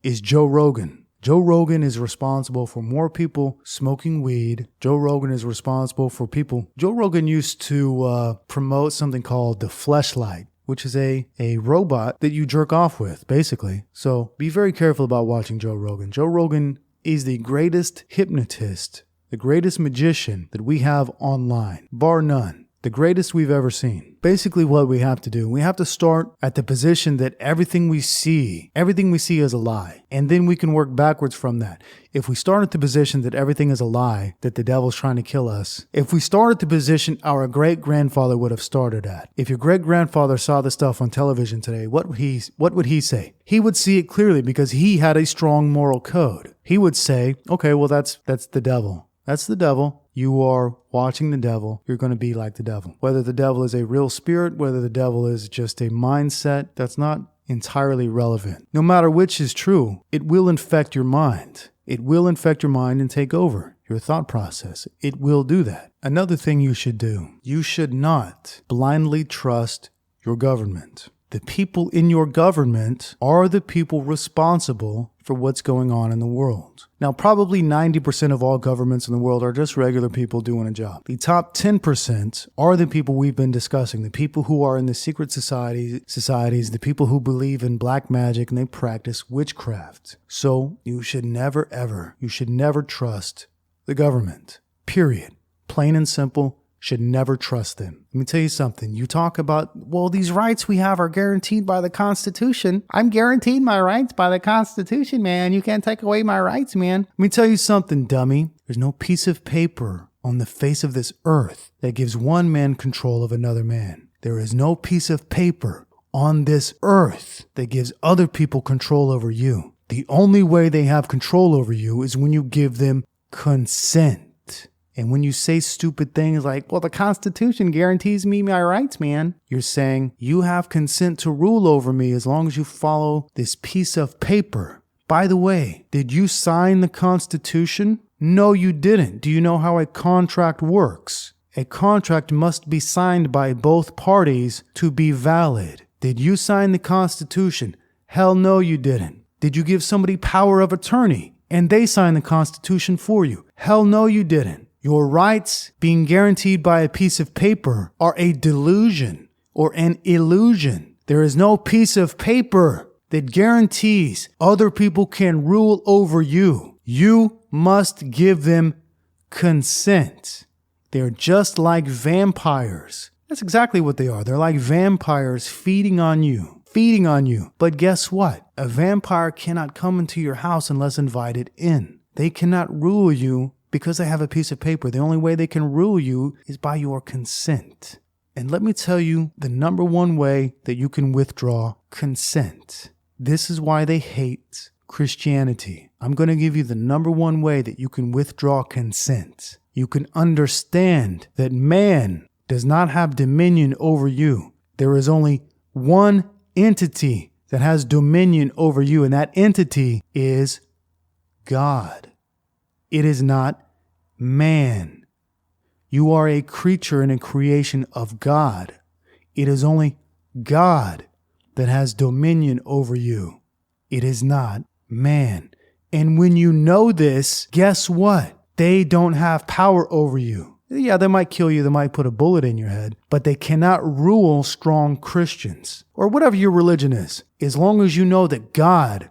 is Joe Rogan. Joe Rogan is responsible for more people smoking weed. Joe Rogan is responsible for people. Joe Rogan used to promote something called the Fleshlight, which is a robot that you jerk off with, basically. So be very careful about watching Joe Rogan. Joe Rogan is the greatest hypnotist, the greatest magician that we have online, bar none. The greatest we've ever seen. Basically what we have to do, we have to start at the position that everything we see is a lie. And then we can work backwards from that. If we start at the position that everything is a lie, that the devil's trying to kill us, if we start at the position our great-grandfather would have started at, if your great-grandfather saw the stuff on television today, what would he say? He would see it clearly because he had a strong moral code. He would say, okay, well, that's the devil. That's the devil. You are watching the devil. You're going to be like the devil. Whether the devil is a real spirit, whether the devil is just a mindset, that's not entirely relevant. No matter which is true, it will infect your mind. It will infect your mind and take over your thought process. It will do that. Another thing you should do, you should not blindly trust your government. The people in your government are the people responsible for what's going on in the world. Now, probably 90% of all governments in the world are just regular people doing a job. The top 10% are the people we've been discussing, the people who are in the secret societies, the people who believe in black magic and they practice witchcraft. So you should never trust the government, period. Plain and simple. Should never trust them. Let me tell you something. You talk about, well, these rights we have are guaranteed by the Constitution. I'm guaranteed my rights by the Constitution, man. You can't take away my rights, man. Let me tell you something, dummy. There's no piece of paper on the face of this earth that gives one man control of another man. There is no piece of paper on this earth that gives other people control over you. The only way they have control over you is when you give them consent. And when you say stupid things like, well, the Constitution guarantees me my rights, man, you're saying you have consent to rule over me as long as you follow this piece of paper. By the way, did you sign the Constitution? No, you didn't. Do you know how a contract works? A contract must be signed by both parties to be valid. Did you sign the Constitution? Hell no, you didn't. Did you give somebody power of attorney and they signed the Constitution for you? Hell no, you didn't. Your rights being guaranteed by a piece of paper are a delusion or an illusion. There is no piece of paper that guarantees other people can rule over you. You must give them consent. They're just like vampires. That's exactly what they are. They're like vampires feeding on you. But guess what? A vampire cannot come into your house unless invited in. They cannot rule you because they have a piece of paper. The only way they can rule you is by your consent. And let me tell you the number one way that you can withdraw consent. This is why they hate Christianity. I'm going to give you the number one way that you can withdraw consent. You can understand that man does not have dominion over you. There is only one entity that has dominion over you, and that entity is God. It is not man. You are a creature and a creation of God. It is only God that has dominion over you. It is not man. And when you know this, guess what? They don't have power over you. Yeah, they might kill you, they might put a bullet in your head, but they cannot rule strong Christians or whatever your religion is. As long as you know that God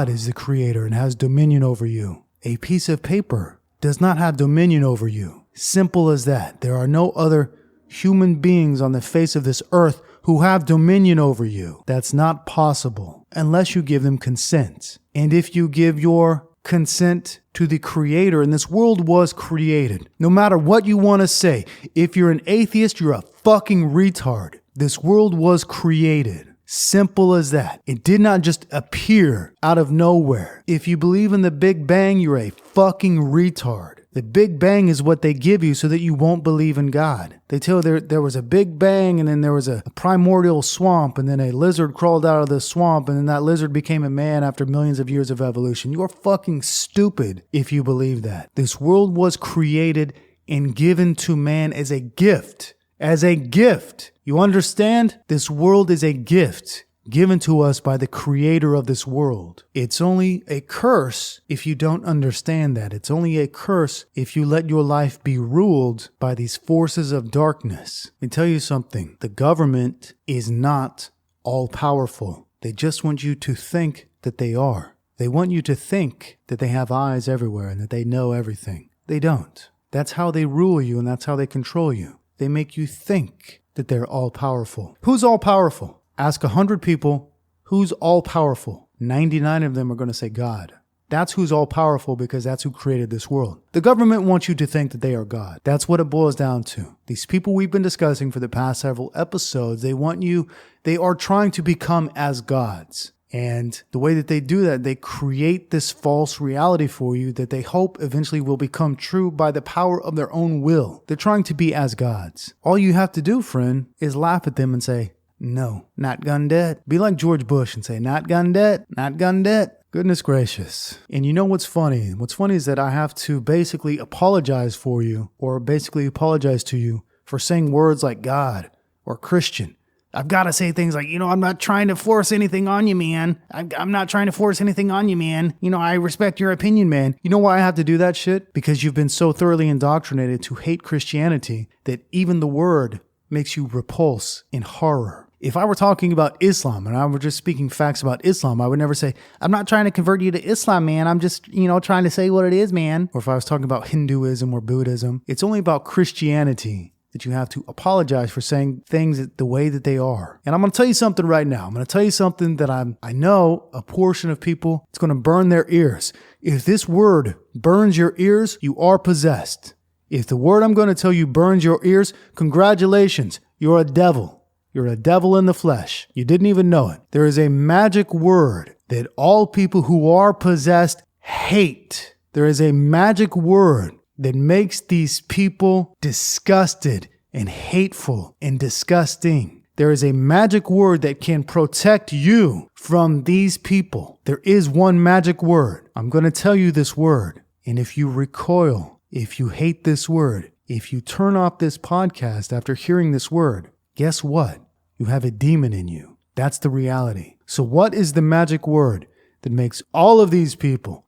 is the creator and has dominion over you. A piece of paper does not have dominion over you. Simple as that. There are no other human beings on the face of this earth who have dominion over you. That's not possible unless you give them consent. And if you give your consent to the creator, and this world was created, no matter what you want to say, if you're an atheist, you're a fucking retard. This world was created. Simple as that. It did not just appear out of nowhere. If you believe in the Big Bang, you're a fucking retard. The Big Bang is what they give you so that you won't believe in God. They tell you there was a Big Bang, and then there was a primordial swamp, and then a lizard crawled out of the swamp, and then that lizard became a man after millions of years of evolution. You're fucking stupid if you believe that. This world was created and given to man as a gift. As a gift. You understand? This world is a gift given to us by the creator of this world. It's only a curse if you don't understand that. It's only a curse if you let your life be ruled by these forces of darkness. Let me tell you something. The government is not all powerful. They just want you to think that they are. They want you to think that they have eyes everywhere and that they know everything. They don't. That's how they rule you, and that's how they control you. They make you think that they're all powerful. Who's all powerful? Ask 100 people, who's all powerful? 99 of them are going to say God. That's who's all powerful because that's who created this world. The government wants you to think that they are God. That's what it boils down to. These people we've been discussing for the past several episodes, they are trying to become as gods. And the way that they do that, they create this false reality for you that they hope eventually will become true by the power of their own will. They're trying to be as gods. All you have to do, friend, is laugh at them and say, no, not gun dead. Be like George Bush and say, not gun dead, not gun dead. Goodness gracious. And you know what's funny? What's funny is that I have to basically apologize for you, or basically apologize to you for saying words like God or Christian. I've got to say things like, I'm not trying to force anything on you, man. I'm not trying to force anything on you, man. I respect your opinion, man. You know why I have to do that shit? Because you've been so thoroughly indoctrinated to hate Christianity that even the word makes you repulse in horror. If I were talking about Islam and I were just speaking facts about Islam, I would never say, I'm not trying to convert you to Islam, man. I'm just, trying to say what it is, man. Or if I was talking about Hinduism or Buddhism, it's only about Christianity that you have to apologize for saying things the way that they are. And I'm going to tell you something right now. I'm going to tell you something that I know a portion of people, it's going to burn their ears. If this word burns your ears, you are possessed. If the word I'm going to tell you burns your ears, congratulations, you're a devil. You're a devil in the flesh. You didn't even know it. There is a magic word that all people who are possessed hate. There is a magic word that makes these people disgusted and hateful and disgusting. There is a magic word that can protect you from these people. There is one magic word. I'm going to tell you this word. And if you recoil, if you hate this word, if you turn off this podcast after hearing this word, guess what? You have a demon in you. That's the reality. So what is the magic word that makes all of these people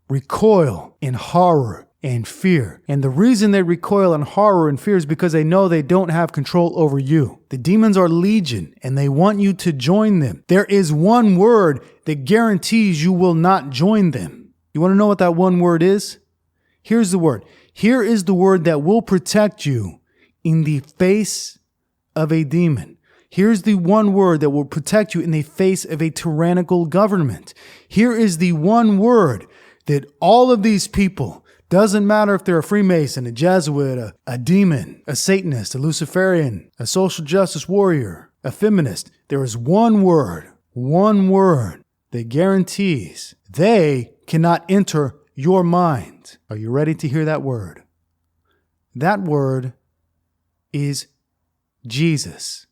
recoil in horror and fear? And the reason they recoil in horror and fear is because they know they don't have control over you. The demons are legion and they want you to join them. There is one word that guarantees you will not join them. You want to know what that one word is? Here's the word. Here is the word that will protect you in the face of a demon. Here's the one word that will protect you in the face of a tyrannical government. Here is the one word that all of these people, doesn't matter if they're a Freemason, a Jesuit, a demon, a Satanist, a Luciferian, a social justice warrior, a feminist, there is one word that guarantees they cannot enter your mind. Are you ready to hear that word? That word is Jesus.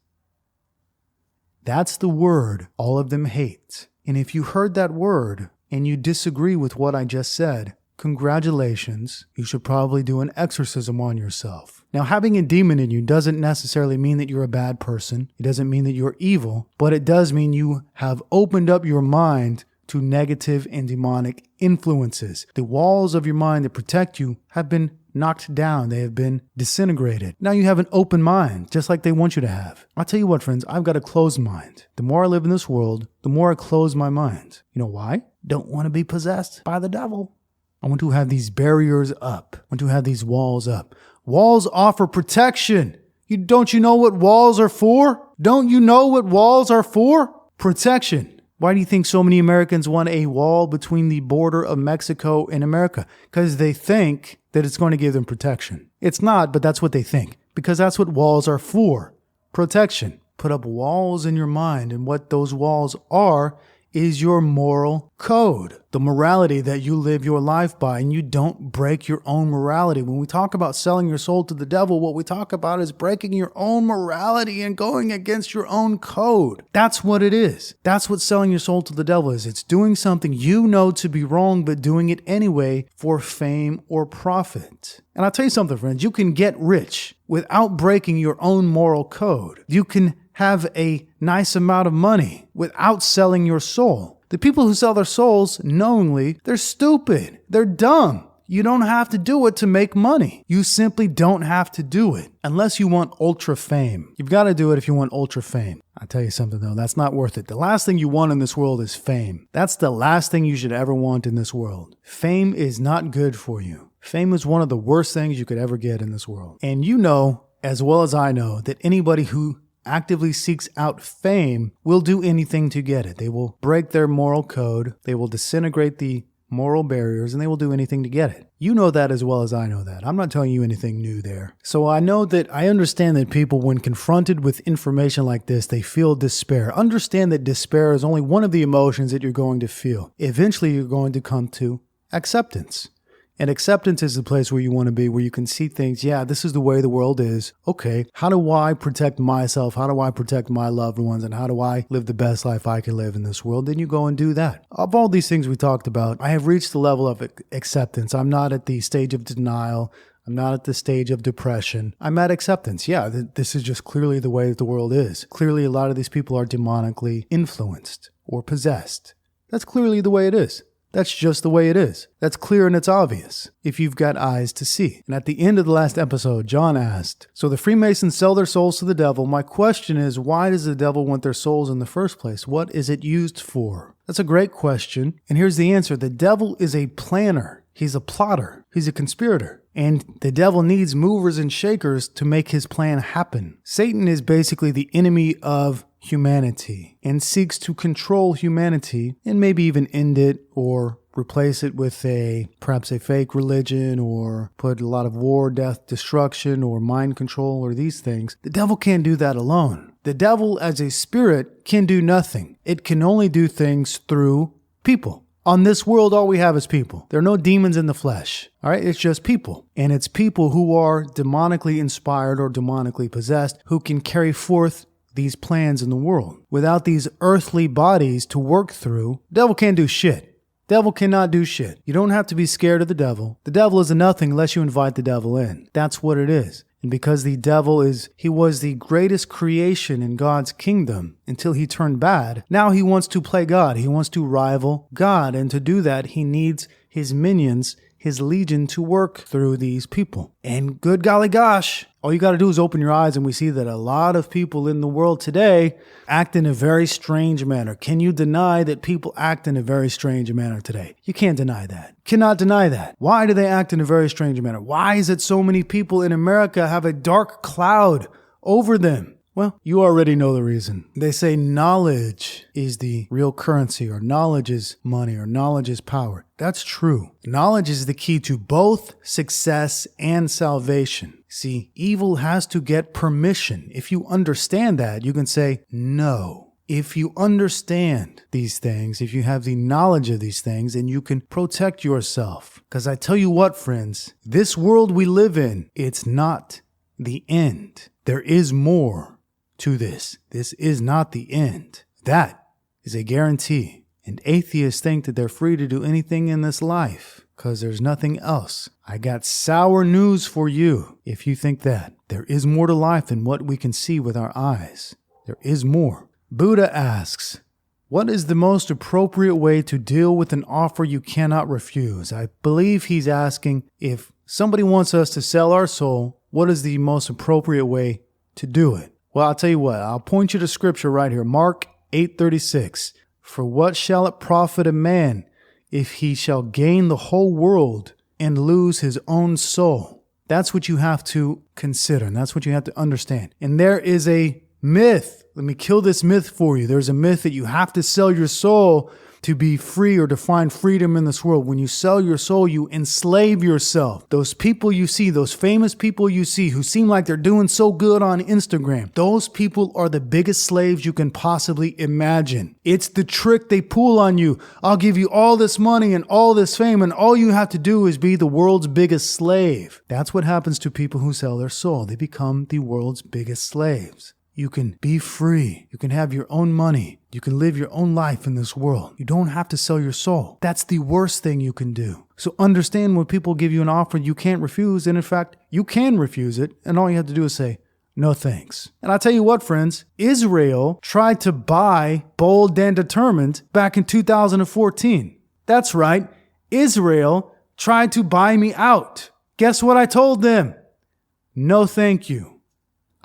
That's the word all of them hate. And if you heard that word and you disagree with what I just said, congratulations, you should probably do an exorcism on yourself. Now, having a demon in you doesn't necessarily mean that you're a bad person. It doesn't mean that you're evil, but it does mean you have opened up your mind to negative and demonic influences. The walls of your mind that protect you have been knocked down. They have been disintegrated. Now you have an open mind, just like they want you to have. I'll tell you what, friends, I've got a closed mind. The more I live in this world, the more I close my mind. You know why? Don't want to be possessed by the devil. I want to have these barriers up. I want to have these walls up. Walls offer protection. Don't you know what walls are for? Don't you know what walls are for? Protection. Why do you think so many Americans want a wall between the border of Mexico and America? Because they think that it's going to give them protection. It's not, but that's what they think. Because that's what walls are for. Protection. Put up walls in your mind, and what those walls are is your moral code, the morality that you live your life by, and you don't break your own morality. When we talk about selling your soul to the devil, what we talk about is breaking your own morality and going against your own code. That's what it is. That's what selling your soul to the devil is. It's doing something you know to be wrong, but doing it anyway for fame or profit. And I'll tell you something, friends, you can get rich without breaking your own moral code. You can have a nice amount of money without selling your soul. The people who sell their souls knowingly, they're stupid. They're dumb. You don't have to do it to make money. You simply don't have to do it unless you want ultra fame. You've got to do it if you want ultra fame. I'll tell you something though, that's not worth it. The last thing you want in this world is fame. That's the last thing you should ever want in this world. Fame is not good for you. Fame is one of the worst things you could ever get in this world. And you know, as well as I know, that anybody who actively seeks out fame will do anything to get it. They will break their moral code. They will disintegrate the moral barriers, and they will do anything to get it. You know that as well as I know that. I'm not telling you anything new there. So I understand that people, when confronted with information like this, they feel despair. Understand that despair is only one of the emotions that you're going to feel. Eventually, you're going to come to acceptance. And acceptance is the place where you want to be, where you can see things. Yeah, this is the way the world is. Okay, how do I protect myself? How do I protect my loved ones? And how do I live the best life I can live in this world? Then you go and do that. Of all these things we talked about, I have reached the level of acceptance. I'm not at the stage of denial. I'm not at the stage of depression. I'm at acceptance. Yeah, this is just clearly the way that the world is. Clearly, a lot of these people are demonically influenced or possessed. That's clearly the way it is. That's just the way it is. That's clear and it's obvious if you've got eyes to see. And at the end of the last episode, John asked, so the Freemasons sell their souls to the devil. My question is, why does the devil want their souls in the first place? What is it used for? That's a great question. And here's the answer. The devil is a planner. He's a plotter. He's a conspirator. And the devil needs movers and shakers to make his plan happen. Satan is basically the enemy of humanity and seeks to control humanity and maybe even end it or replace it with perhaps a fake religion or put a lot of war, death, destruction, or mind control or these things. The devil can't do that alone. The devil as a spirit can do nothing. It can only do things through people. On this world, all we have is people. There are no demons in the flesh. All right, it's just people. And it's people who are demonically inspired or demonically possessed who can carry forth these plans in the world. Without these earthly bodies to work through, the devil can't do shit. Devil cannot do shit. You don't have to be scared of the devil. The devil is a nothing unless you invite the devil in. That's what it is. And because the devil he was the greatest creation in God's kingdom until he turned bad, now he wants to play God. He wants to rival God. And to do that, he needs his minions, his legion to work through these people. And good golly gosh, all you got to do is open your eyes and we see that a lot of people in the world today act in a very strange manner. Can you deny that people act in a very strange manner today? You can't deny that. Cannot deny that. Why do they act in a very strange manner? Why is it so many people in America have a dark cloud over them? Well, you already know the reason. They say knowledge is the real currency, or knowledge is money, or knowledge is power. That's true. Knowledge is the key to both success and salvation. See, evil has to get permission. If you understand that, you can say no. If you understand these things, if you have the knowledge of these things, then you can protect yourself. Because I tell you what, friends, this world we live in, it's not the end. There is more to this. This is not the end. That is a guarantee. And atheists think that they're free to do anything in this life because there's nothing else. I got sour news for you if you think that. There is more to life than what we can see with our eyes. There is more. Buddha asks, what is the most appropriate way to deal with an offer you cannot refuse? I believe he's asking if somebody wants us to sell our soul, what is the most appropriate way to do it? Well, I'll tell you what, I'll point you to scripture right here. Mark 8:36. For what shall it profit a man if he shall gain the whole world and lose his own soul? That's what you have to consider, and that's what you have to understand. And there is a myth. Let me kill this myth for you. There's a myth that you have to sell your soul to be free or to find freedom in this world. When you sell your soul, you enslave yourself. Those people you see, those famous people you see who seem like they're doing so good on Instagram, those people are the biggest slaves you can possibly imagine. It's the trick they pull on you. I'll give you all this money and all this fame, and all you have to do is be the world's biggest slave. That's what happens to people who sell their soul. They become the world's biggest slaves. You can be free. You can have your own money. You can live your own life in this world. You don't have to sell your soul. That's the worst thing you can do. So understand when people give you an offer you can't refuse, and in fact, you can refuse it, and all you have to do is say, no thanks. And I'll tell you what, friends, Israel tried to buy Bold and Determined back in 2014. That's right. Israel tried to buy me out. Guess what I told them? No thank you.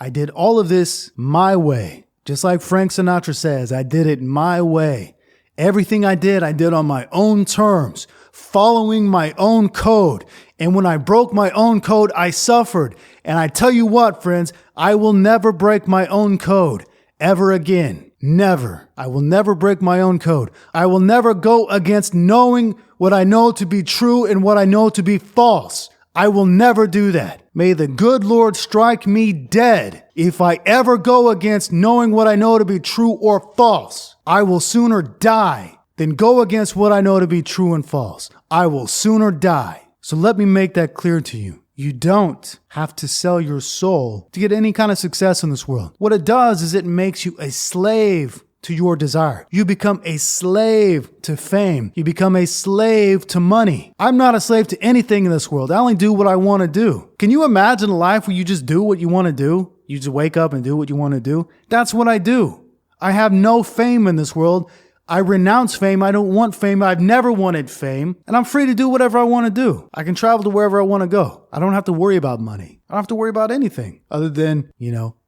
I did all of this my way. Just like Frank Sinatra says, I did it my way. Everything I did on my own terms, following my own code. And when I broke my own code, I suffered. And I tell you what, friends, I will never break my own code ever again. Never. I will never break my own code. I will never go against knowing what I know to be true and what I know to be false. I will never do that. May the good Lord strike me dead if I ever go against knowing what I know to be true or false. I will sooner die than go against what I know to be true and false. I will sooner die. So let me make that clear to you. You don't have to sell your soul to get any kind of success in this world. What it does is it makes you a slave to your desire. You become a slave to fame. You become a slave to money. I'm not a slave to anything in this world. I only do what I want to do. Can you imagine a life where you just do what you want to do? You just wake up and do what you want to do? That's what I do. I have no fame in this world. I renounce fame. I don't want fame. I've never wanted fame. And I'm free to do whatever I want to do. I can travel to wherever I want to go. I don't have to worry about money. I don't have to worry about anything other than,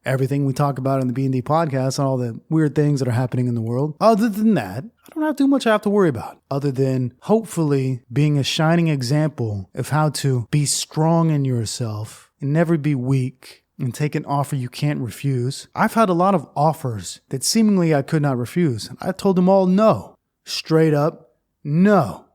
everything we talk about in the B&D Podcast and all the weird things that are happening in the world. Other than that, I don't have too much I have to worry about other than hopefully being a shining example of how to be strong in yourself and never be weak and take an offer you can't refuse. I've had a lot of offers that seemingly I could not refuse. I told them all no. Straight up, no.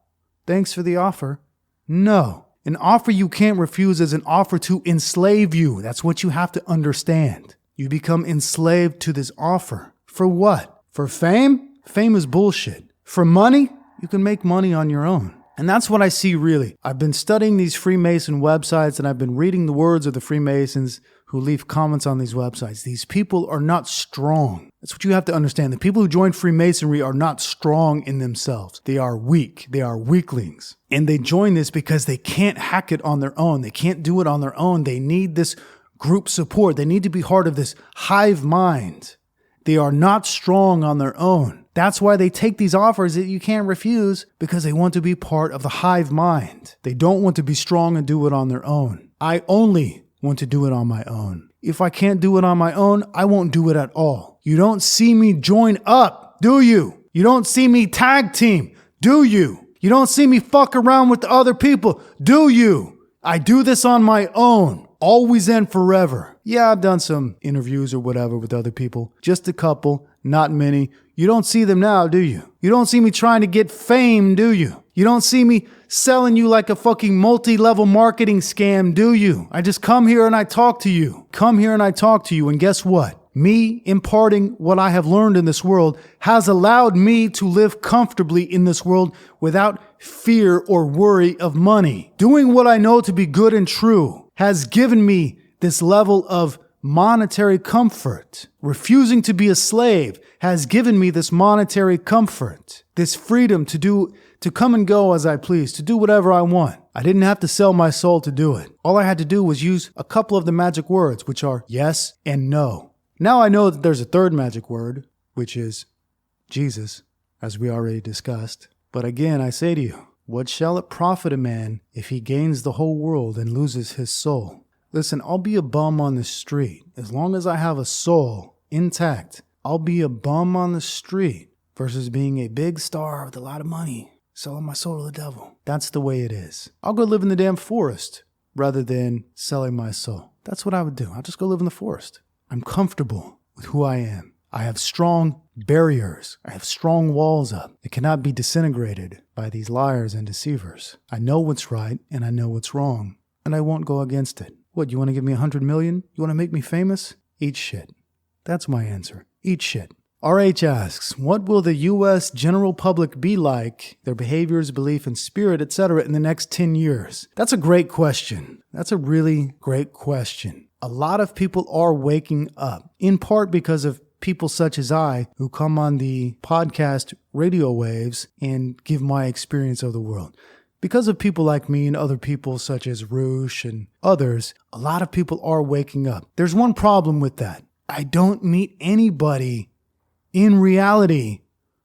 Thanks for the offer. No. An offer you can't refuse is an offer to enslave you. That's what you have to understand. You become enslaved to this offer. For what? For fame? Fame is bullshit. For money? You can make money on your own. And that's what I see really. I've been studying these Freemason websites and I've been reading the words of the Freemasons who leave comments on these websites. These people are not strong. That's what you have to understand. The people who join Freemasonry are not strong in themselves. They are weak. They are weaklings. And they join this because they can't hack it on their own. They can't do it on their own. They need this group support. They need to be part of this hive mind They are not strong on their own. That's why they take these offers that you can't refuse, because they want to be part of the hive mind. They don't want to be strong and do it on their own. I only want to do it on my own. If I can't do it on my own, I won't do it at all. You don't see me join up, do you? You don't see me tag team, do you? You don't see me fuck around with the other people, do you? I do this on my own, always and forever. Yeah, I've done some interviews or whatever with other people, just a couple, not many. You don't see them now, do you? You don't see me trying to get fame, do you? You don't see me selling you like a fucking multi-level marketing scam, do you? I just come here and I talk to you. And guess what? Me imparting what I have learned in this world has allowed me to live comfortably in this world without fear or worry of money. Doing what I know to be good and true has given me this level of monetary comfort. Refusing to be a slave has given me this monetary comfort, this freedom to come and go as I please, to do whatever I want. I didn't have to sell my soul to do it. All I had to do was use a couple of the magic words, which are yes and no. Now I know that there's a third magic word, which is Jesus, as we already discussed. But again, I say to you, what shall it profit a man if he gains the whole world and loses his soul? Listen, I'll be a bum on the street. As long as I have a soul intact, I'll be a bum on the street versus being a big star with a lot of money, selling my soul to the devil. That's the way it is. I'll go live in the damn forest rather than selling my soul. That's what I would do. I'll just go live in the forest. I'm comfortable with who I am. I have strong barriers. I have strong walls up. It cannot be disintegrated by these liars and deceivers. I know what's right and I know what's wrong, and I won't go against it. What, you want to give me 100 million? You want to make me famous? Eat shit. That's my answer. Eat shit. RH asks, what will the U.S. general public be like, their behaviors, belief, and spirit, etc., in the next 10 years? That's a great question. That's a really great question. A lot of people are waking up, in part because of people such as I who come on the podcast radio waves and give my experience of the world. Because of people like me and other people such as Roosh and others, a lot of people are waking up. There's one problem with that. I don't meet anybody in reality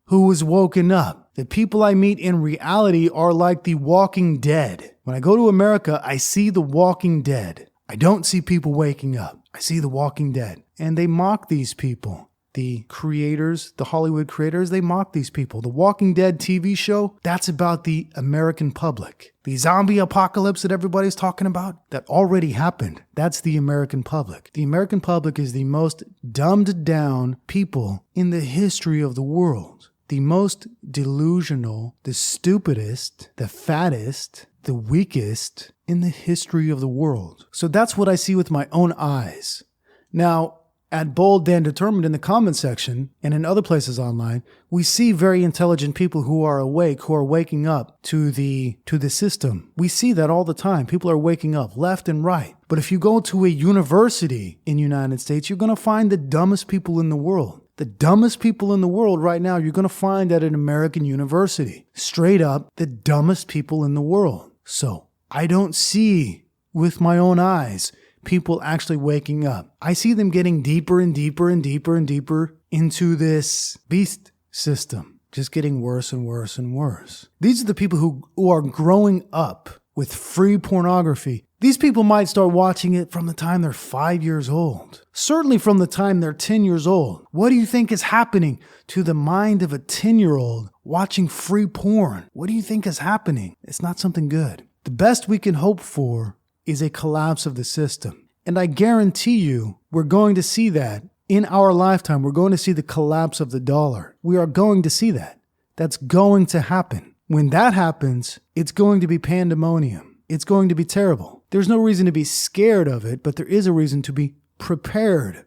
who is woken up. The people I meet in reality are like the Walking Dead. When I go to America, I see the Walking Dead. I don't see people waking up. I see the Walking Dead. And they mock these people. The creators, the Hollywood creators, they mock these people. The Walking Dead TV show, that's about the American public. The zombie apocalypse that everybody's talking about, that already happened. That's the American public. The American public is the most dumbed down people in the history of the world. The most delusional, the stupidest, the fattest, the weakest in the history of the world. So that's what I see with my own eyes. Now, at Bold Dan Determined in the comment section and in other places online, we see very intelligent people who are awake, who are waking up to the system. We see that all the time. People are waking up left and right. But if you go to a university in the United States, you're going to find the dumbest people in the world. The dumbest people in the world right now, you're going to find at an American university. Straight up, the dumbest people in the world. So I don't see with my own eyes people actually waking up. I see them getting deeper and deeper and deeper and deeper into this beast system, just getting worse and worse and worse. These are the people who are growing up with free pornography. These people might start watching it from the time they're 5 years old. Certainly from the time they're 10 years old. What do you think is happening to the mind of a 10-year-old watching free porn? What do you think is happening? It's not something good. The best we can hope for is a collapse of the system. And I guarantee you, we're going to see that in our lifetime. We're going to see the collapse of the dollar. We are going to see that. That's going to happen. When that happens, it's going to be pandemonium. It's going to be terrible. There's no reason to be scared of it, but there is a reason to be prepared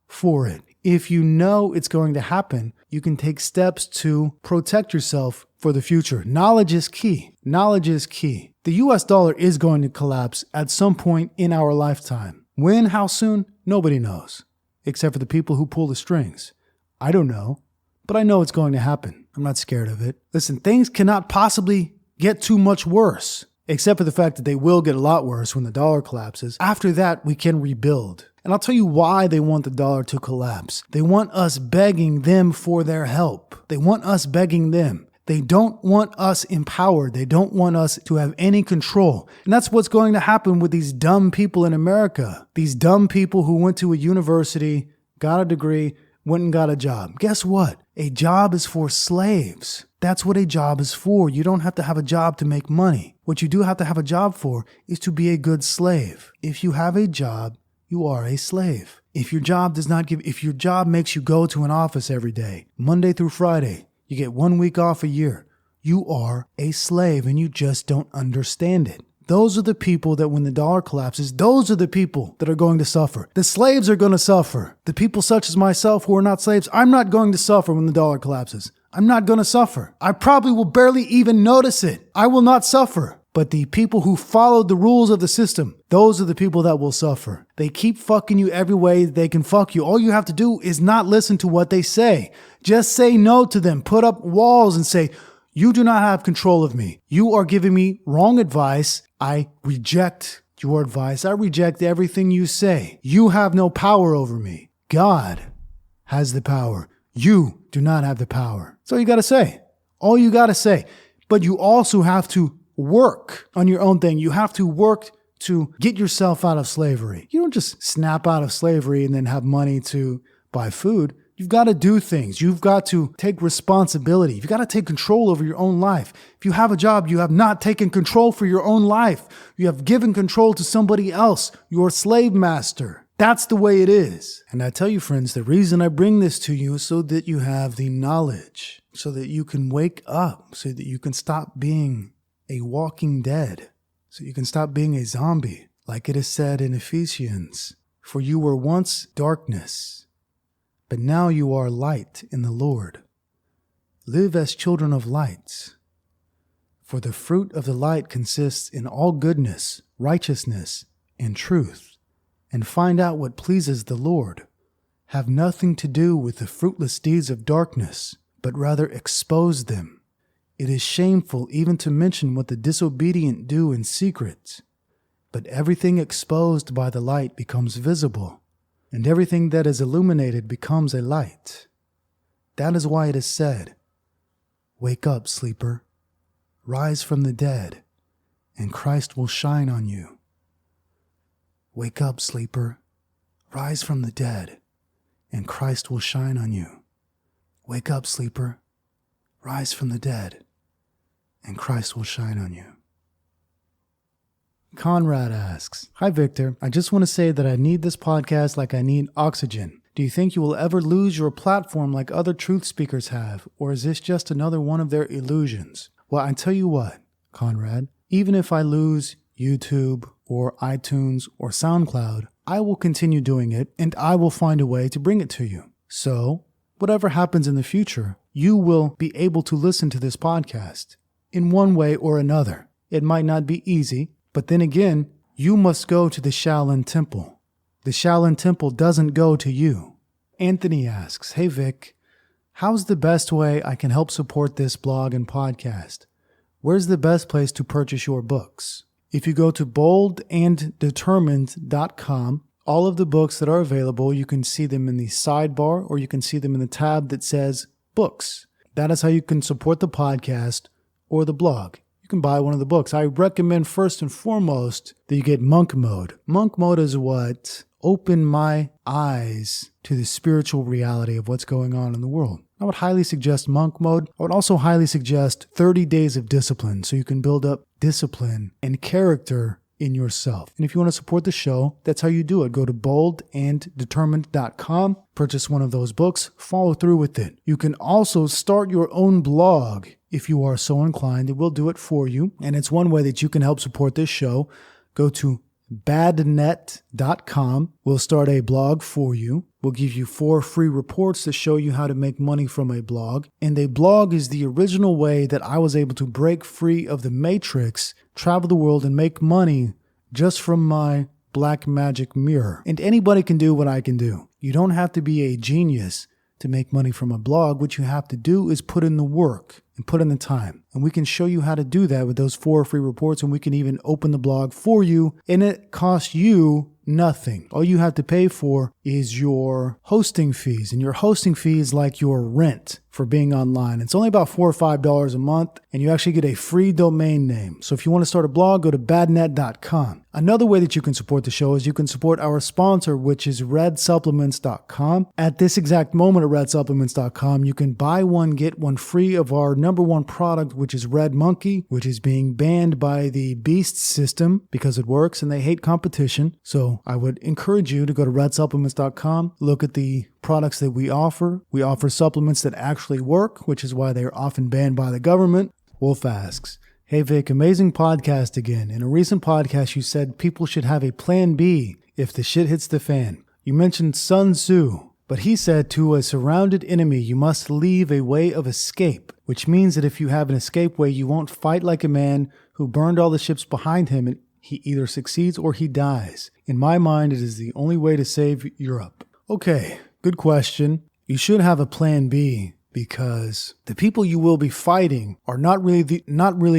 for it. If you know it's going to happen, you can take steps to protect yourself for the future. Knowledge is key. Knowledge is key. The US dollar is going to collapse at some point in our lifetime. When, how soon, nobody knows, except for the people who pull the strings. I don't know, but I know it's going to happen. I'm not scared of it. Listen, things cannot possibly get too much worse, except for the fact that they will get a lot worse when the dollar collapses. After that, we can rebuild. And I'll tell you why they want the dollar to collapse. They want us begging them for their help. They want us begging them. They don't want us empowered. They don't want us to have any control. And that's what's going to happen with these dumb people in America. These dumb people who went to a university, got a degree, went and got a job. Guess what? A job is for slaves. That's what a job is for. You don't have to have a job to make money. What you do have to have a job for is to be a good slave. If you have a job, you are a slave. If your job makes you go to an office every day, Monday through Friday, you get 1 week off a year, you are a slave and you just don't understand it. Those are the people that when the dollar collapses, those are the people that are going to suffer. The slaves are going to suffer. The people such as myself who are not slaves, I'm not going to suffer when the dollar collapses. I'm not going to suffer. I probably will barely even notice it. I will not suffer. But the people who followed the rules of the system, those are the people that will suffer. They keep fucking you every way they can fuck you. All you have to do is not listen to what they say. Just say no to them. Put up walls and say, you do not have control of me. You are giving me wrong advice. I reject your advice. I reject everything you say. You have no power over me. God has the power. You do not have the power. That's all you got to say. All you got to say. But you also have to work on your own thing. You have to work to get yourself out of slavery. You don't just snap out of slavery and then have money to buy food. You've got to do things. You've got to take responsibility. You've got to take control over your own life. If you have a job, you have not taken control for your own life. You have given control to somebody else, your slave master. That's the way it is. And I tell you, friends, the reason I bring this to you is so that you have the knowledge, so that you can wake up, so that you can stop being a walking dead, so you can stop being a zombie, like it is said in Ephesians. For you were once darkness, but now you are light in the Lord. Live as children of light. For the fruit of the light consists in all goodness, righteousness, and truth. And find out what pleases the Lord. Have nothing to do with the fruitless deeds of darkness, but rather expose them. It is shameful even to mention what the disobedient do in secret. But everything exposed by the light becomes visible, and everything that is illuminated becomes a light. That is why it is said, "Wake up, sleeper, rise from the dead, and Christ will shine on you." Wake up, sleeper, rise from the dead, and Christ will shine on you. Wake up, sleeper, rise from the dead, and Christ will shine on you. Conrad asks, "Hi Victor, I just want to say that I need this podcast like I need oxygen. Do you think you will ever lose your platform like other truth speakers have, or is this just another one of their illusions?" Well, I tell you what, Conrad, even if I lose YouTube or iTunes or SoundCloud, I will continue doing it and I will find a way to bring it to you. So, whatever happens in the future, you will be able to listen to this podcast in one way or another. It might not be easy, but then again, you must go to the Shaolin Temple. The Shaolin Temple doesn't go to you. Anthony asks, "Hey Vic, how's the best way I can help support this blog and podcast? Where's the best place to purchase your books?" If you go to boldanddetermined.com, all of the books that are available, you can see them in the sidebar or you can see them in the tab that says books. That is how you can support the podcast or the blog. You can buy one of the books. I recommend first and foremost that you get Monk Mode. Monk Mode is what opened my eyes to the spiritual reality of what's going on in the world. I would highly suggest Monk Mode. I would also highly suggest 30 Days of Discipline so you can build up discipline and character in yourself. And if you want to support the show, that's how you do it. Go to boldanddetermined.com, purchase one of those books, follow through with it. You can also start your own blog if you are so inclined. It will do it for you. And it's one way that you can help support this show. Go to badnet.com. We'll start a blog for you. We'll give you 4 free reports to show you how to make money from a blog. And a blog is the original way that I was able to break free of the matrix, travel the world, and make money just from my black magic mirror. And anybody can do what I can do. You don't have to be a genius to make money from a blog. What you have to do is put in the work and put in the time. And we can show you how to do that with those 4 free reports, and we can even open the blog for you. And it costs you nothing. All you have to pay for is your hosting fees, and your hosting fee is like your rent for being online. It's only about $4 or $5 a month, and you actually get a free domain name. So if you want to start a blog, go to badnet.com. Another way that you can support the show is you can support our sponsor, which is redsupplements.com. At this exact moment at redsupplements.com, you can buy one, get one free of our number one product, which is Red Monkey, which is being banned by the Beast system because it works and they hate competition. So I would encourage you to go to redsupplements.com, look at the products that we offer. We offer supplements that actually work, which is why they are often banned by the government. Wolf asks, "Hey Vic, amazing podcast again. In a recent podcast, you said people should have a plan B if the shit hits the fan. You mentioned Sun Tzu, but he said to a surrounded enemy, you must leave a way of escape, which means that if you have an escape way, you won't fight like a man who burned all the ships behind him and he either succeeds or he dies. In my mind, it is the only way to save Europe." Okay, good question. You should have a plan B because the people you will be fighting are not really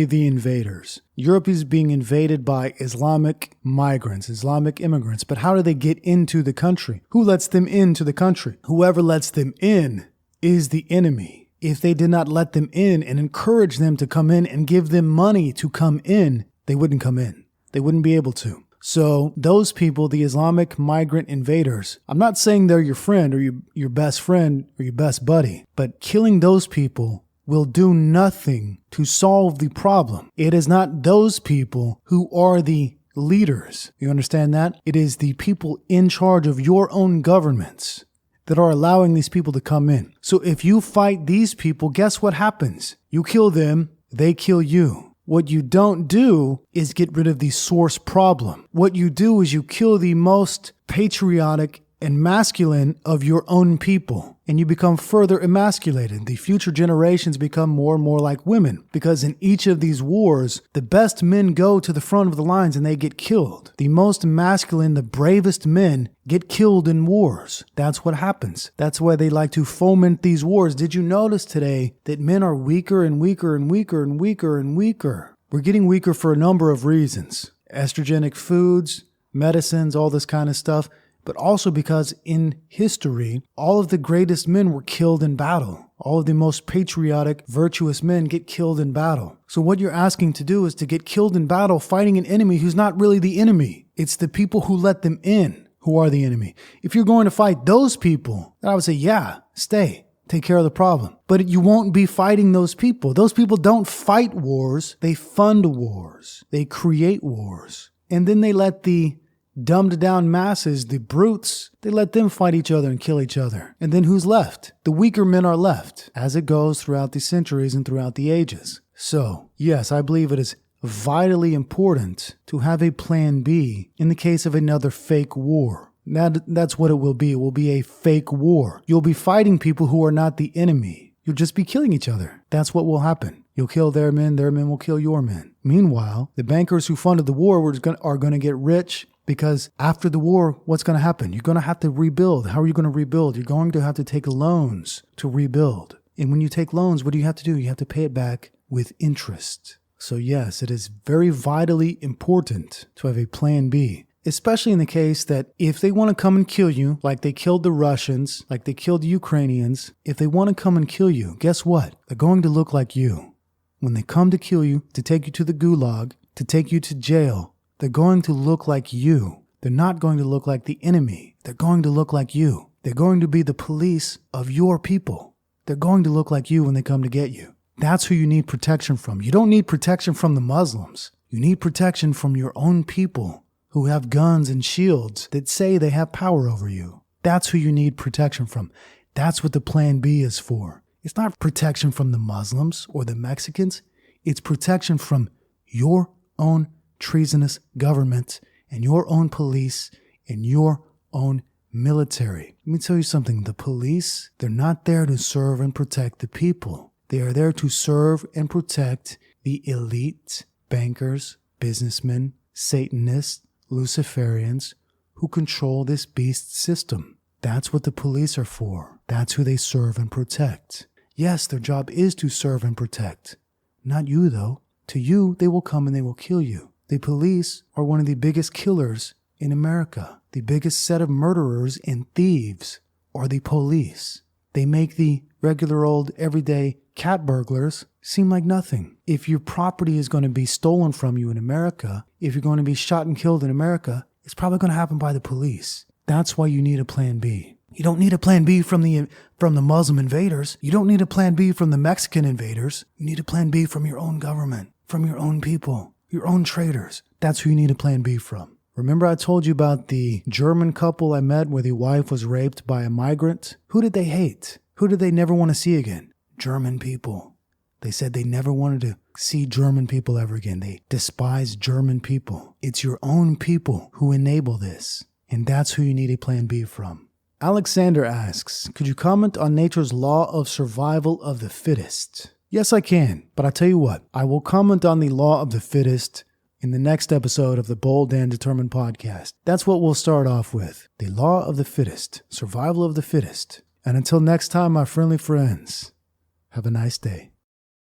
the invaders. Europe is being invaded by Islamic migrants, Islamic immigrants. But how do they get into the country? Who lets them into the country? Whoever lets them in is the enemy. If they did not let them in and encourage them to come in and give them money to come in, they wouldn't come in. They wouldn't be able to. So those people, the Islamic migrant invaders, I'm not saying they're your friend or your best friend or your best buddy, but killing those people will do nothing to solve the problem. It is not those people who are the leaders. You understand that? It is the people in charge of your own governments that are allowing these people to come in. So if you fight these people, guess what happens? You kill them, they kill you. What you don't do is get rid of the source problem. What you do is you kill the most patriotic and masculine of your own people, and you become further emasculated. The future generations become more and more like women, because in each of these wars, the best men go to the front of the lines and they get killed. The most masculine, the bravest men get killed in wars. That's what happens. That's why they like to foment these wars. Did you notice today that men are weaker and weaker and weaker and weaker and weaker? We're getting weaker for a number of reasons. Estrogenic foods, medicines, all this kind of stuff. But also because in history, all of the greatest men were killed in battle. All of the most patriotic, virtuous men get killed in battle. So what you're asking to do is to get killed in battle fighting an enemy who's not really the enemy. It's the people who let them in who are the enemy. If you're going to fight those people, then I would say, yeah, stay. Take care of the problem. But you won't be fighting those people. Those people don't fight wars. They fund wars. They create wars. And then they let the dumbed down masses, the brutes, they let them fight each other and kill each other. And then who's left? The weaker men are left, as it goes throughout the centuries and throughout the ages. So, yes, I believe it is vitally important to have a plan B in the case of another fake war. That's what it will be. It will be a fake war. You'll be fighting people who are not the enemy. You'll just be killing each other. That's what will happen. You'll kill their men will kill your men. Meanwhile, the bankers who funded the war are going to get rich. Because after the war, what's going to happen? You're going to have to rebuild. How are you going to rebuild? You're going to have to take loans to rebuild. And when you take loans, what do you have to do? You have to pay it back with interest. So yes, it is very vitally important to have a plan B, especially in the case that if they want to come and kill you, like they killed the Russians, like they killed the Ukrainians, if they want to come and kill you, guess what? They're going to look like you. When they come to kill you, to take you to the gulag, to take you to jail, they're going to look like you. They're not going to look like the enemy. They're going to look like you. They're going to be the police of your people. They're going to look like you when they come to get you. That's who you need protection from. You don't need protection from the Muslims. You need protection from your own people who have guns and shields that say they have power over you. That's who you need protection from. That's what the plan B is for. It's not protection from the Muslims or the Mexicans. It's protection from your own treasonous government and your own police and your own military. Let me tell you something. The police, they're not there to serve and protect the people. They are there to serve and protect the elite bankers, businessmen, Satanists, Luciferians who control this beast system. That's what the police are for. That's who they serve and protect. Yes, their job is to serve and protect. Not you, though. To you, they will come and they will kill you. The police are one of the biggest killers in America. The biggest set of murderers and thieves are the police. They make the regular old everyday cat burglars seem like nothing. If your property is going to be stolen from you in America, if you're going to be shot and killed in America, it's probably going to happen by the police. That's why you need a plan B. You don't need a plan B from the Muslim invaders. You don't need a plan B from the Mexican invaders. You need a plan B from your own government, from your own people, your own traitors. That's who you need a plan B from. Remember I told you about the German couple I met where the wife was raped by a migrant? Who did they hate? Who did they never want to see again? German people. They said they never wanted to see German people ever again. They despise German people. It's your own people who enable this. And that's who you need a plan B from. Alexander asks, could you comment on nature's law of survival of the fittest? Yes, I can. But I tell you what, I will comment on the law of the fittest in the next episode of the Bold and Determined podcast. That's what we'll start off with. The law of the fittest, survival of the fittest. And until next time, my friendly friends, have a nice day.